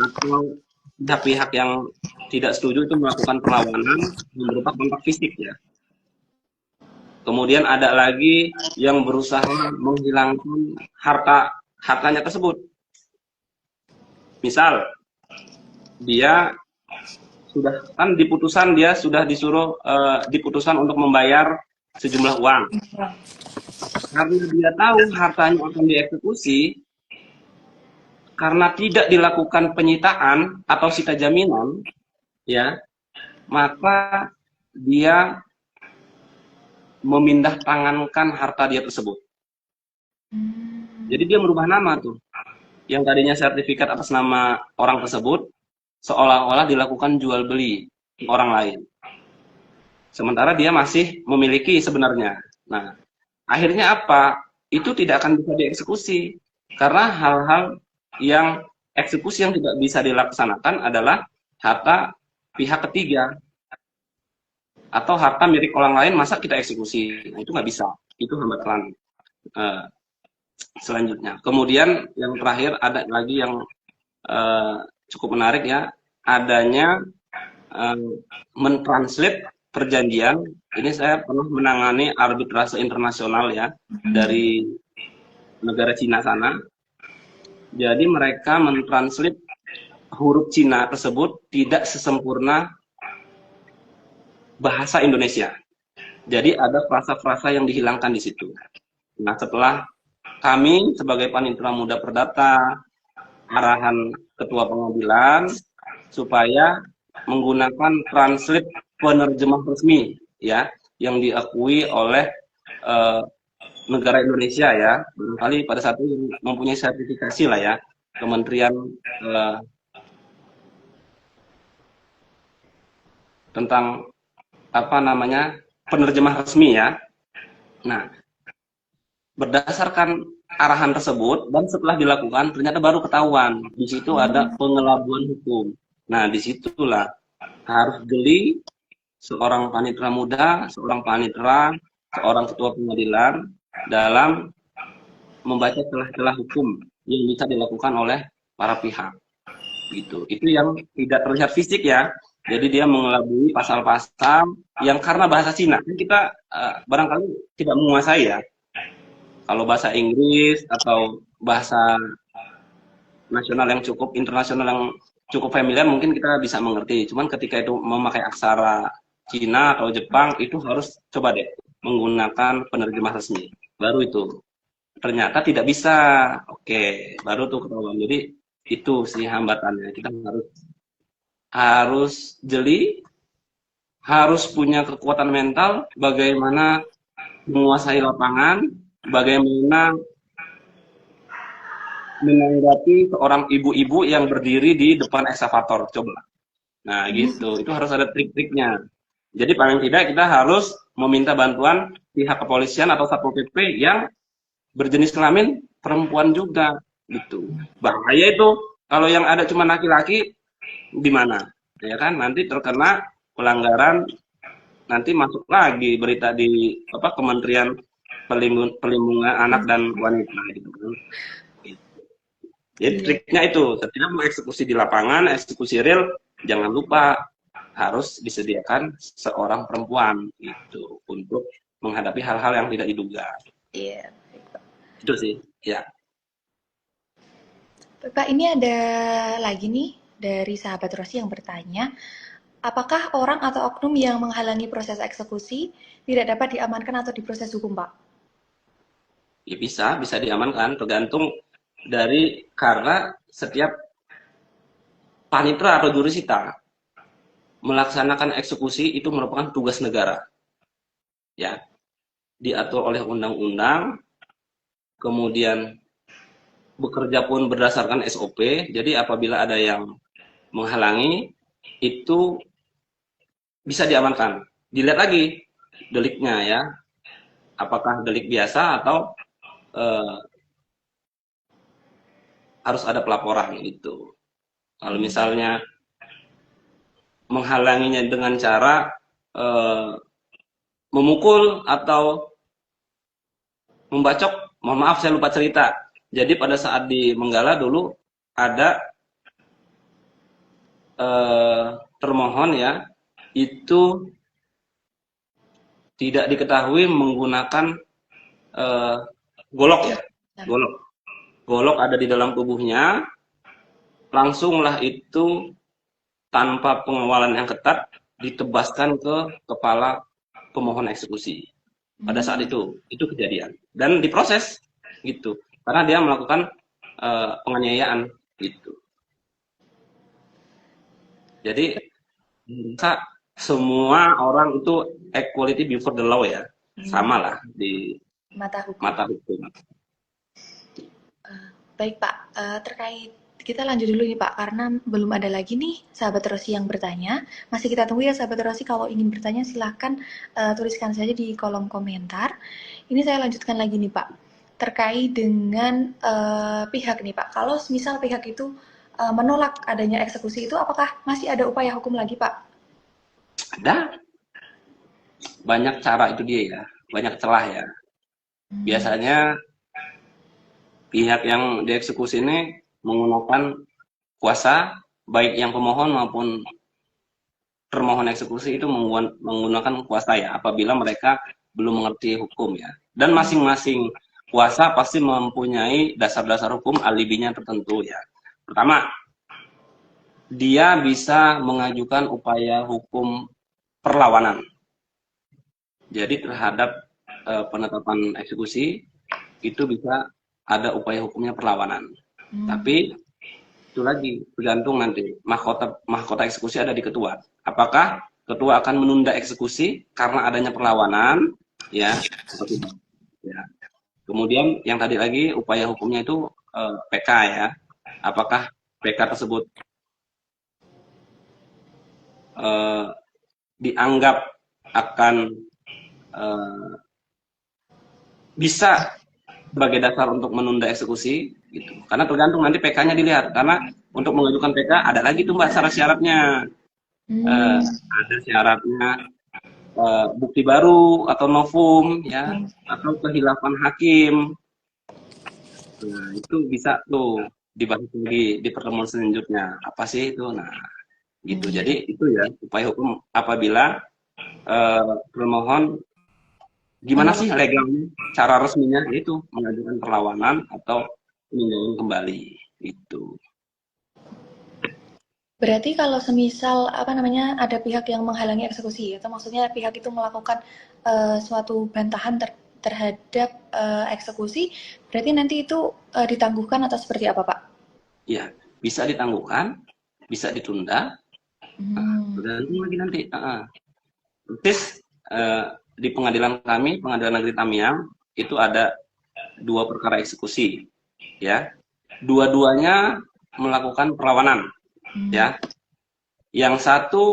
atau pihak-pihak yang tidak setuju itu melakukan perlawanan berupa kontak fisik ya. Kemudian ada lagi yang berusaha menghilangkan hartanya tersebut. Misal dia sudah kan diputusan dia sudah disuruh diputusan untuk membayar sejumlah uang. Karena dia tahu hartanya akan dieksekusi, karena tidak dilakukan penyitaan atau sita jaminan, ya, maka dia memindah tangankan harta dia tersebut. Jadi dia merubah nama tuh. Yang tadinya sertifikat atas nama orang tersebut, seolah-olah dilakukan jual beli orang lain. Sementara dia masih memiliki sebenarnya. Nah, akhirnya apa? Itu tidak akan bisa dieksekusi. Karena hal-hal yang eksekusi yang tidak bisa dilaksanakan adalah harta pihak ketiga. Atau harta milik orang lain, masa kita eksekusi? Nah, itu nggak bisa. Itu hambatan selanjutnya. Kemudian yang terakhir ada lagi yang cukup menarik ya, adanya mentranslate perjanjian. Ini saya pernah menangani arbitrase internasional ya dari negara Cina sana. Jadi mereka mentranslate huruf Cina tersebut tidak sesempurna bahasa Indonesia. Jadi ada frasa-frasa yang dihilangkan di situ. Nah, setelah kami sebagai Panitera Muda Perdata, arahan Ketua Pengadilan supaya menggunakan translate penerjemah resmi ya yang diakui oleh negara Indonesia ya, barangkali pada saat itu mempunyai sertifikasi lah ya, Kementerian tentang apa namanya penerjemah resmi ya. Nah, berdasarkan arahan tersebut dan setelah dilakukan ternyata baru ketahuan di situ ada pengelabuan hukum. Nah, disitulah harus geli seorang panitera muda, seorang panitera, seorang ketua pengadilan dalam membaca celah-celah hukum yang bisa dilakukan oleh para pihak. Gitu. Itu yang tidak terlihat fisik ya. Jadi dia mengelabui pasal-pasal yang karena bahasa Cina kan kita barangkali tidak menguasai ya. Kalau bahasa Inggris atau bahasa nasional yang cukup internasional yang cukup familiar mungkin kita bisa mengerti. Cuman ketika itu memakai aksara Cina atau Jepang itu harus coba deh menggunakan penerjemah resmi. Baru itu. Ternyata tidak bisa. Oke, baru tuh ketahuan. Jadi itu sih hambatannya. Kita harus jeli, harus punya kekuatan mental, bagaimana menguasai lapangan, bagaimana menanggapi seorang ibu-ibu yang berdiri di depan ekskavator. Coba. Nah gitu, itu harus ada trik-triknya. Jadi paling tidak kita harus meminta bantuan pihak kepolisian atau Satpol PP yang berjenis kelamin perempuan juga. Gitu. Bahaya itu, kalau yang ada cuma laki-laki, di mana ya kan nanti terkena pelanggaran, nanti masuk lagi berita di Kementerian Perlindungan Anak dan Wanita gitu kan. Jadi triknya itu ketika mengeksekusi di lapangan, eksekusi real, jangan lupa harus disediakan seorang perempuan gitu untuk menghadapi hal-hal yang tidak diduga. Iya. Itu sih, ya. Pak, ini ada lagi nih dari sahabat Rosi yang bertanya, apakah orang atau oknum yang menghalangi proses eksekusi tidak dapat diamankan atau diproses hukum, Pak? Ya bisa diamankan tergantung dari karena setiap panitra atau jurusita melaksanakan eksekusi itu merupakan tugas negara. Ya, diatur oleh undang-undang, kemudian bekerja pun berdasarkan SOP. Jadi apabila ada yang menghalangi itu bisa diamankan. Dilihat lagi deliknya ya, apakah delik biasa atau harus ada pelaporan gitu. Kalau misalnya menghalanginya dengan cara memukul atau membacok, mohon maaf saya lupa cerita. Jadi pada saat di Menggala dulu ada termohon ya, itu tidak diketahui menggunakan golok ya, golok ada di dalam tubuhnya, langsunglah itu tanpa pengawalan yang ketat ditebaskan ke kepala pemohon eksekusi. Pada saat itu kejadian dan diproses gitu, karena dia melakukan penganiayaan gitu. Jadi semua orang itu equality before the law ya, sama lah di mata hukum. Baik Pak, terkait kita lanjut dulu nih Pak, karena belum ada lagi nih sahabat Rosi yang bertanya. Masih kita tunggu ya sahabat Rosi, kalau ingin bertanya silahkan tuliskan saja di kolom komentar. Ini saya lanjutkan lagi nih Pak, terkait dengan pihak nih Pak. Kalau misal pihak itu menolak adanya eksekusi itu, apakah masih ada upaya hukum lagi Pak? Ada. Banyak cara itu dia ya, banyak celah ya. Biasanya pihak yang dieksekusi ini menggunakan kuasa, baik yang pemohon maupun termohon eksekusi itu menggunakan kuasa ya, apabila mereka belum mengerti hukum ya. Dan masing-masing kuasa pasti mempunyai dasar-dasar hukum alibinya tertentu ya. Pertama, dia bisa mengajukan upaya hukum perlawanan. Jadi terhadap penetapan eksekusi itu bisa ada upaya hukumnya perlawanan. Tapi itu lagi tergantung nanti mahkota eksekusi ada di ketua. Apakah ketua akan menunda eksekusi karena adanya perlawanan ya atau tidak? Ya. Kemudian yang tadi lagi upaya hukumnya itu PK ya. Apakah PK tersebut dianggap akan bisa sebagai dasar untuk menunda eksekusi gitu. Karena tergantung nanti PK-nya dilihat. Karena untuk mengajukan PK ada lagi tuh Mbak syarat-syaratnya. Ada syaratnya bukti baru atau novum ya, atau kehilafan hakim. Nah, itu bisa tuh dibahas lagi di pertemuan selanjutnya. Apa sih itu? Nah, gitu. Jadi itu ya upaya hukum apabila permohon gimana sih legalnya, cara resminya itu mengajukan perlawanan atau peninjauan kembali itu. Berarti kalau semisal ada pihak yang menghalangi eksekusi, atau maksudnya pihak itu melakukan suatu bantahan terhadap eksekusi, berarti nanti itu ditangguhkan atau seperti apa Pak? Ya, bisa ditangguhkan, bisa ditunda, tergantung lagi nanti. Terus di pengadilan kami, pengadilan negeri Tamiang, itu ada 2 perkara eksekusi, ya. Dua-duanya melakukan perlawanan, ya. Yang satu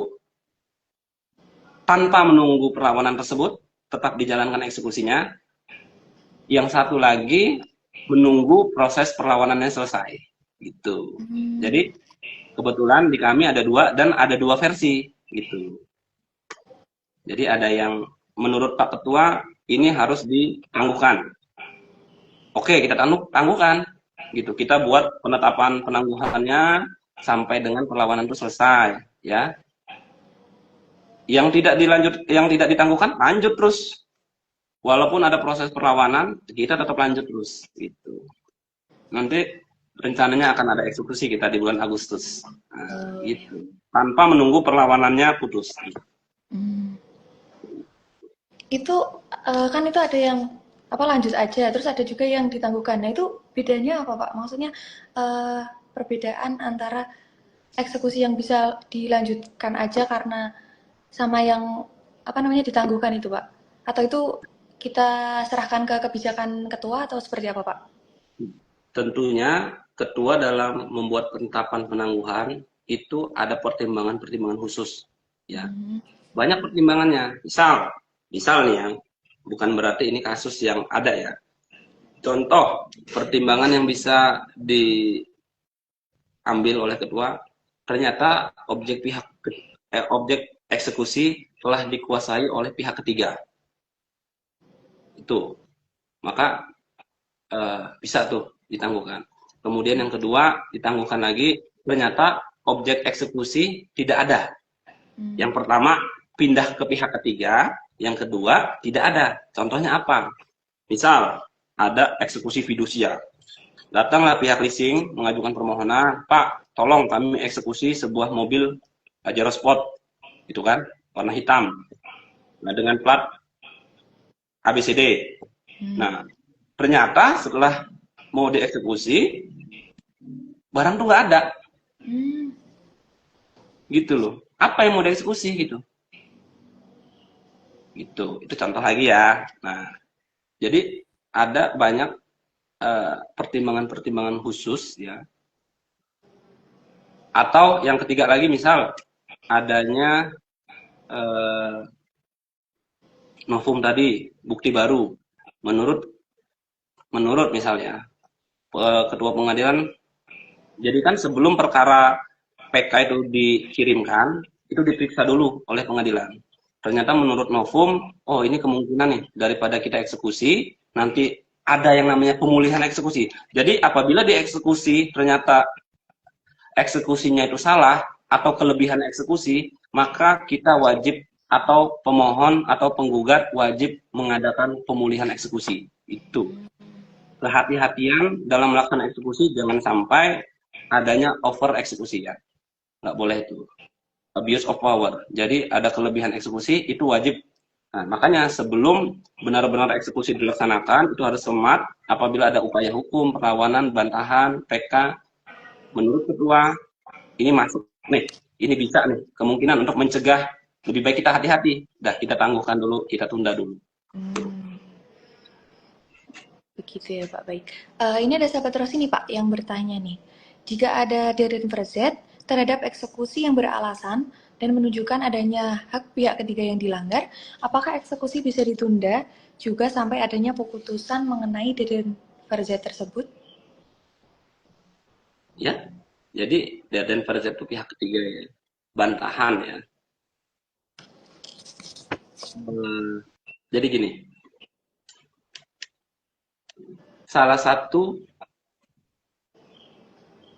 tanpa menunggu perlawanan tersebut, tetap dijalankan eksekusinya. Yang satu lagi menunggu proses perlawanannya selesai, gitu. Jadi kebetulan di kami ada 2 dan ada 2 versi, gitu. Jadi ada yang menurut Pak Ketua ini harus ditangguhkan. Oke, kita tangguhkan gitu. Kita buat penetapan penangguhannya sampai dengan perlawanan itu selesai ya. yang tidak ditangguhkan lanjut terus. Walaupun ada proses perlawanan, kita tetap lanjut terus gitu. Nanti rencananya akan ada eksekusi kita di bulan Agustus. Nah, gitu. Tanpa menunggu perlawanannya putus. Itu kan itu ada yang apa lanjut aja, terus ada juga yang ditangguhkan. Nah itu bedanya apa Pak? Maksudnya perbedaan antara eksekusi yang bisa dilanjutkan aja karena sama yang apa namanya ditangguhkan itu Pak? Atau itu kita serahkan ke kebijakan ketua atau seperti apa Pak? Tentunya ketua dalam membuat penetapan penangguhan itu ada pertimbangan-pertimbangan khusus ya. Banyak pertimbangannya. Misal nih ya, bukan berarti ini kasus yang ada ya. Contoh pertimbangan yang bisa diambil oleh ketua, ternyata objek eksekusi telah dikuasai oleh pihak ketiga. Itu. Maka bisa tuh ditangguhkan. Kemudian yang kedua, ditangguhkan lagi, ternyata objek eksekusi tidak ada. Yang pertama, pindah ke pihak ketiga. Yang kedua, tidak ada. Contohnya apa? Misal, ada eksekusi fidusia. Datanglah pihak leasing mengajukan permohonan, Pak, tolong kami eksekusi sebuah mobil Pajero Sport, itu kan, warna hitam. Nah, dengan plat ABCD. Nah, ternyata setelah mau dieksekusi, barang tuh nggak ada. Gitu loh. Apa yang mau dieksekusi gitu? Gitu. Itu contoh lagi ya. Nah, jadi ada banyak pertimbangan-pertimbangan khusus ya. Atau yang ketiga lagi misal adanya novum tadi, bukti baru. Menurut misalnya ketua pengadilan, jadi kan sebelum perkara PK itu dikirimkan, itu diperiksa dulu oleh pengadilan. Ternyata menurut novum, oh ini kemungkinan nih daripada kita eksekusi, nanti ada yang namanya pemulihan eksekusi. Jadi apabila dieksekusi ternyata eksekusinya itu salah atau kelebihan eksekusi, maka kita wajib atau pemohon atau penggugat wajib mengadakan pemulihan eksekusi. Itu. Kehati-hatian dalam melaksanakan eksekusi, jangan sampai adanya over eksekusi ya. Nggak boleh itu. Abuse of power. Jadi ada kelebihan eksekusi, itu wajib. Nah, makanya sebelum benar-benar eksekusi dilaksanakan, itu harus cermat apabila ada upaya hukum, perlawanan, bantahan, PK. Menurut ketua, ini masuk nih, ini bisa nih, kemungkinan untuk mencegah, lebih baik kita hati-hati. Dah, kita tangguhkan dulu, kita tunda dulu. Begitu ya Pak, baik. Ini ada sahabat terus ini Pak yang bertanya nih. Jika ada deadline verzet terhadap eksekusi yang beralasan dan menunjukkan adanya hak pihak ketiga yang dilanggar, apakah eksekusi bisa ditunda juga sampai adanya keputusan mengenai deadline verzet tersebut? Ya, jadi deadline verzet itu pihak ketiga ya. Bantahan ya. Jadi gini, salah satu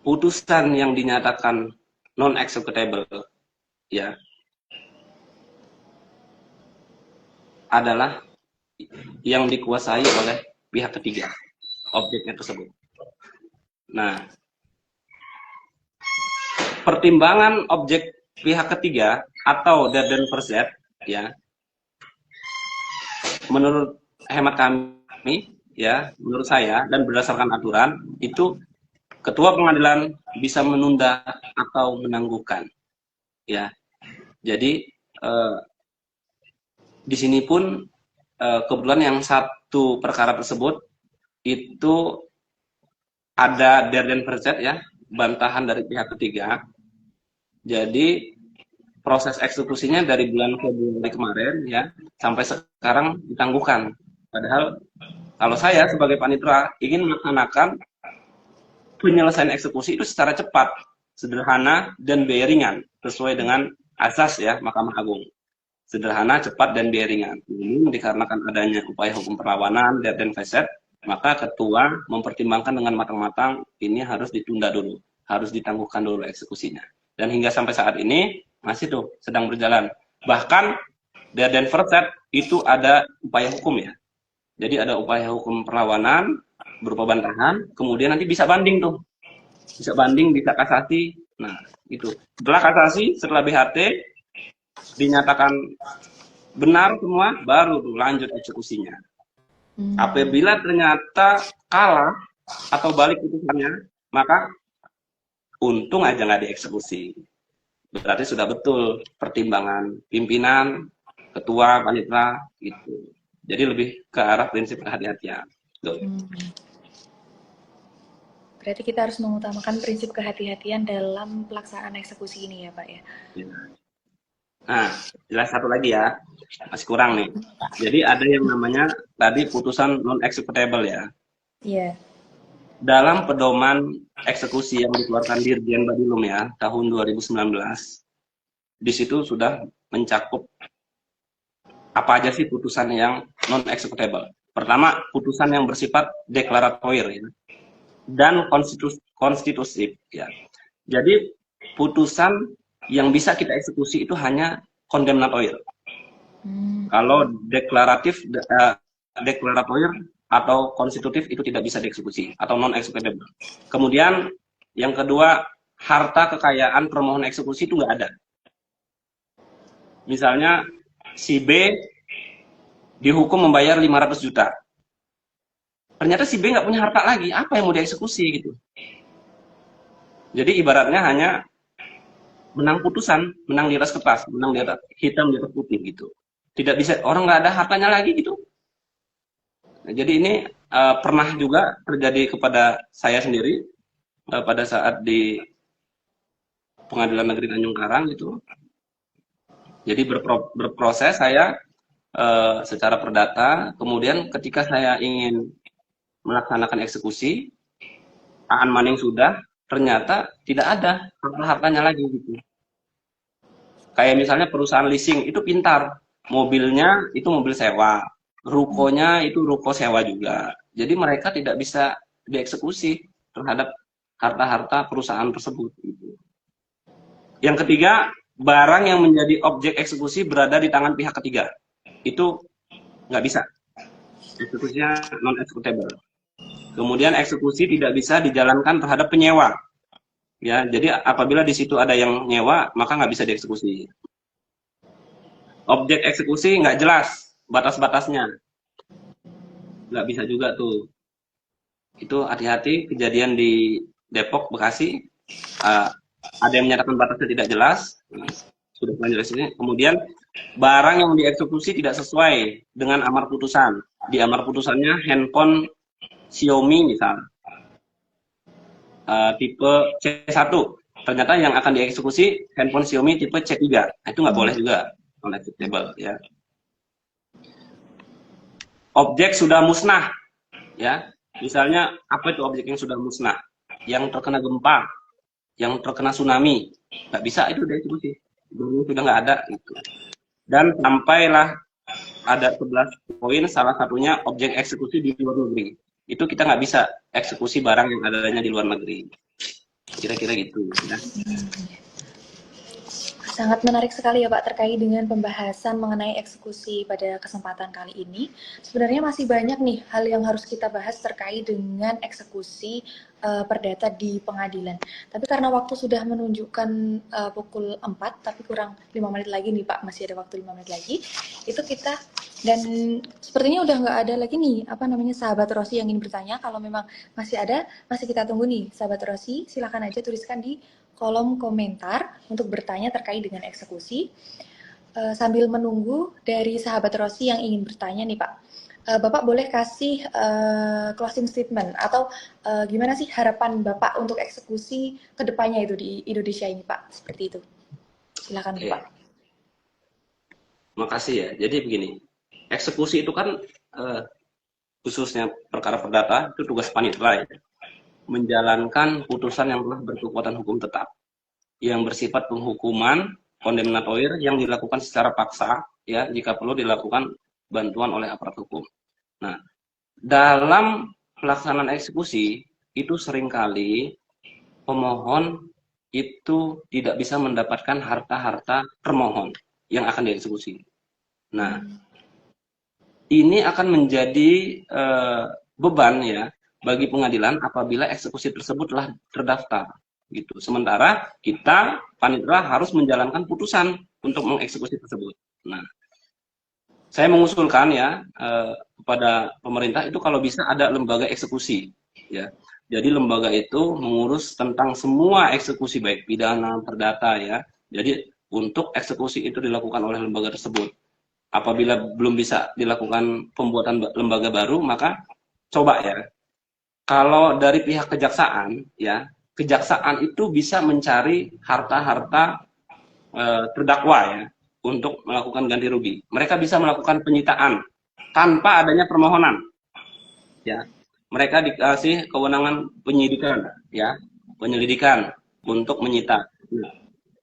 putusan yang dinyatakan non executable ya adalah yang dikuasai oleh pihak ketiga objeknya tersebut. Nah, pertimbangan objek pihak ketiga atau deadline verzet ya, menurut hemat kami ya, menurut saya dan berdasarkan aturan itu ketua pengadilan bisa menunda atau menangguhkan ya. Jadi di sini pun kebetulan yang satu perkara tersebut itu ada deadline verzet ya, bantahan dari pihak ketiga. Jadi proses eksekusinya dari bulan Februari kemarin ya sampai sekarang ditangguhkan. Padahal kalau saya sebagai panitera ingin melaksanakan penyelesaian eksekusi itu secara cepat, sederhana dan biaya ringan sesuai dengan asas ya Mahkamah Agung. Sederhana, cepat dan biaya ringan. Ini dikarenakan adanya upaya hukum perlawanan deadline verzet, maka ketua mempertimbangkan dengan matang-matang ini harus ditunda dulu, harus ditangguhkan dulu eksekusinya. Dan hingga sampai saat ini masih tuh sedang berjalan. Bahkan di Denver Set itu ada upaya hukum ya. Jadi ada upaya hukum perlawanan berupa bantahan, kemudian nanti bisa banding tuh. Bisa banding, bisa kasasi. Nah, itu. Setelah kasasi, setelah BHT dinyatakan benar semua, baru tuh lanjut eksekusinya. Apabila ternyata kalah atau balik putusannya, maka untung aja nggak dieksekusi. Berarti sudah betul pertimbangan pimpinan, ketua, panitera, gitu. Jadi lebih ke arah prinsip kehati-hatian. Berarti kita harus mengutamakan prinsip kehati-hatian dalam pelaksanaan eksekusi ini ya Pak ya? Nah, jelas satu lagi ya, masih kurang nih. Jadi ada yang namanya tadi putusan non-executable ya. Iya. Dalam pedoman eksekusi yang dikeluarkan Dirjen Badilum ya, tahun 2019, di situ sudah mencakup apa aja sih putusan yang non-executable. Pertama, putusan yang bersifat deklaratoir ya, dan konstitutif ya. Jadi putusan yang bisa kita eksekusi itu hanya condemnatoir. Kalau deklaratoir atau konstitutif itu tidak bisa dieksekusi atau non executable. Kemudian yang kedua, harta kekayaan permohonan eksekusi itu nggak ada. Misalnya si B dihukum membayar 500 juta. Ternyata si B nggak punya harta lagi, apa yang mau dieksekusi gitu. Jadi ibaratnya hanya menang putusan, menang di atas kertas, menang di atas hitam di atas putih gitu. Tidak bisa, orang nggak ada hartanya lagi gitu. Nah, jadi ini pernah juga terjadi kepada saya sendiri pada saat di Pengadilan Negeri Tanjung Karang gitu. Jadi berproses saya secara perdata, kemudian ketika saya ingin melaksanakan eksekusi, Aan Maning sudah, ternyata tidak ada harta-hartanya lagi gitu. Kayak misalnya perusahaan leasing itu pintar, mobilnya itu mobil sewa, rukonya itu ruko sewa juga. Jadi mereka tidak bisa dieksekusi terhadap harta-harta perusahaan tersebut. Gitu. Yang ketiga, barang yang menjadi objek eksekusi berada di tangan pihak ketiga. Itu nggak bisa. Eksekusinya non-executable. Kemudian eksekusi tidak bisa dijalankan terhadap penyewa. Ya, jadi apabila di situ ada yang nyewa, maka nggak bisa dieksekusi. Objek eksekusi nggak jelas batas-batasnya, nggak bisa juga tuh. Itu hati-hati, kejadian di Depok, Bekasi, ada yang menyatakan batasnya tidak jelas, sudah lanjut sini. Kemudian barang yang dieksekusi tidak sesuai dengan amar putusan. Di amar putusannya handphone Xiaomi misal, tipe C1. Ternyata yang akan dieksekusi handphone Xiaomi tipe C3. Nah, itu nggak boleh juga, non-executable ya. Objek sudah musnah, ya. Misalnya apa itu objek yang sudah musnah? Yang terkena gempa, yang terkena tsunami, nggak bisa itu dieksekusi. Sudah nggak ada itu. Dan sampailah ada 11 poin, salah satunya objek eksekusi di luar negeri. Itu kita nggak bisa eksekusi barang yang adanya di luar negeri. Kira-kira gitu. Ya. Sangat menarik sekali ya Pak terkait dengan pembahasan mengenai eksekusi pada kesempatan kali ini. Sebenarnya masih banyak nih hal yang harus kita bahas terkait dengan eksekusi perdata di pengadilan. Tapi karena waktu sudah menunjukkan pukul 4, tapi kurang 5 menit lagi nih Pak, masih ada waktu 5 menit lagi. Itu kita, dan sepertinya udah nggak ada lagi nih, sahabat Rosi yang ingin bertanya. Kalau memang masih ada, masih kita tunggu nih sahabat Rosi, silakan aja tuliskan di kolom komentar untuk bertanya terkait dengan eksekusi. Sambil menunggu dari sahabat Rosi yang ingin bertanya nih Pak, Bapak boleh kasih closing statement atau gimana sih harapan Bapak untuk eksekusi kedepannya itu di Indonesia ini Pak, seperti itu. Silakan Pak. Makasih ya. Jadi begini, eksekusi itu kan khususnya perkara perdata itu tugas panitera ya. Menjalankan putusan yang telah berkekuatan hukum tetap yang bersifat penghukuman kondemnatoir yang dilakukan secara paksa ya, jika perlu dilakukan bantuan oleh aparat hukum. Nah, dalam pelaksanaan eksekusi itu seringkali pemohon itu tidak bisa mendapatkan harta-harta termohon yang akan dieksekusi. Nah, ini akan menjadi beban ya bagi pengadilan apabila eksekusi tersebut telah terdaftar gitu. Sementara kita panitera harus menjalankan putusan untuk mengeksekusi tersebut. Nah, saya mengusulkan ya kepada pemerintah itu kalau bisa ada lembaga eksekusi ya. Jadi lembaga itu mengurus tentang semua eksekusi baik pidana, perdata ya. Jadi untuk eksekusi itu dilakukan oleh lembaga tersebut. Apabila belum bisa dilakukan pembuatan lembaga baru, maka coba ya. Kalau dari pihak kejaksaan ya, kejaksaan itu bisa mencari harta-harta terdakwa ya untuk melakukan ganti rugi. Mereka bisa melakukan penyitaan tanpa adanya permohonan. Ya, mereka dikasih kewenangan penyidikan, ya, penyelidikan untuk menyita. Nah,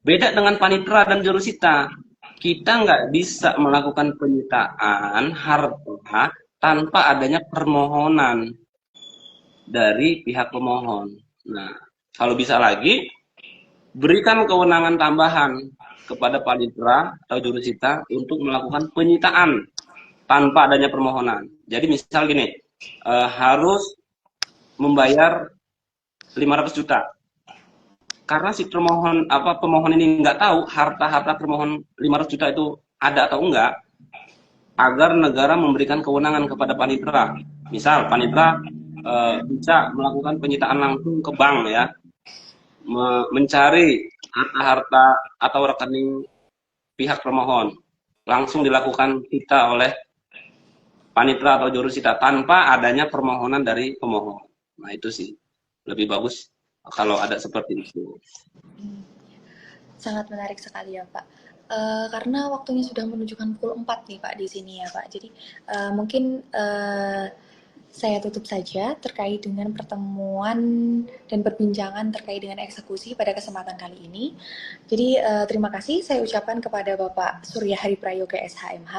beda dengan panitera dan jurusita, kita nggak bisa melakukan penyitaan harta tanpa adanya permohonan dari pihak pemohon. Nah, kalau bisa lagi, berikan kewenangan tambahan kepada panitera atau jurusita untuk melakukan penyitaan tanpa adanya permohonan. Jadi misal gini, harus membayar 500 juta. Karena si pemohon ini nggak tahu harta-harta termohon 500 juta itu ada atau enggak, agar negara memberikan kewenangan kepada panitera. Misal panitera bisa melakukan penyitaan langsung ke bank ya, mencari harta-harta atau rekening pihak pemohon, langsung dilakukan kita oleh panitera atau jurusita tanpa adanya permohonan dari pemohon. Nah itu sih lebih bagus kalau ada seperti itu. Sangat menarik sekali ya Pak. Karena waktunya sudah menunjukkan pukul 4 nih Pak di sini ya Pak. Jadi mungkin saya tutup saja terkait dengan pertemuan dan perbincangan terkait dengan eksekusi pada kesempatan kali ini. Jadi terima kasih saya ucapkan kepada Bapak Surya Hadi Prayoga SHMH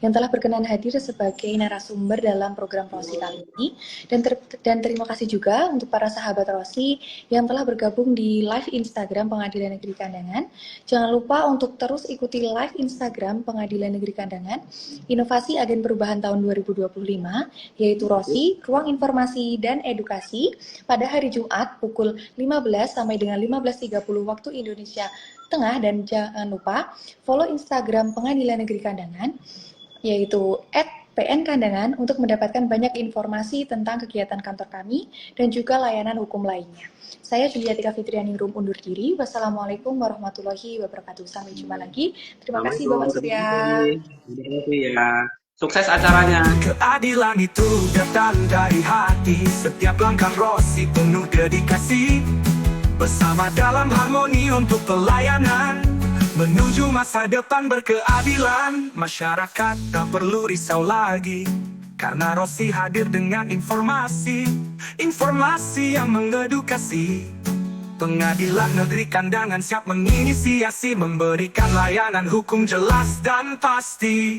yang telah berkenan hadir sebagai narasumber dalam program Rosi kali ini. Dan terima kasih juga untuk para sahabat Rosi yang telah bergabung di live Instagram Pengadilan Negeri Kandangan. Jangan lupa untuk terus ikuti live Instagram Pengadilan Negeri Kandangan, Inovasi Agen Perubahan tahun 2025, yaitu Rosi Ruang Informasi dan Edukasi pada hari Jumat pukul 15 sampai dengan 15.30 waktu Indonesia Tengah. Dan jangan lupa follow Instagram Pengadilan Negeri Kandangan yaitu @pnkandangan untuk mendapatkan banyak informasi tentang kegiatan kantor kami dan juga layanan hukum lainnya. Saya Julia Tika Fitrianingrum undur diri. Wassalamualaikum warahmatullahi wabarakatuh. Sampai jumpa lagi. Terima kasih Bapak Surya. Terima kasih ya. Sukses acaranya. Keadilan itu datang dari hati. Setiap langkah Rosi penuh dedikasi. Bersama dalam harmoni untuk pelayanan, menuju masa depan berkeadilan. Masyarakat tak perlu risau lagi, karena Rosi hadir dengan informasi. Informasi yang mengedukasi. Pengadilan Negeri Kandangan siap menginisiasi, memberikan layanan hukum jelas dan pasti.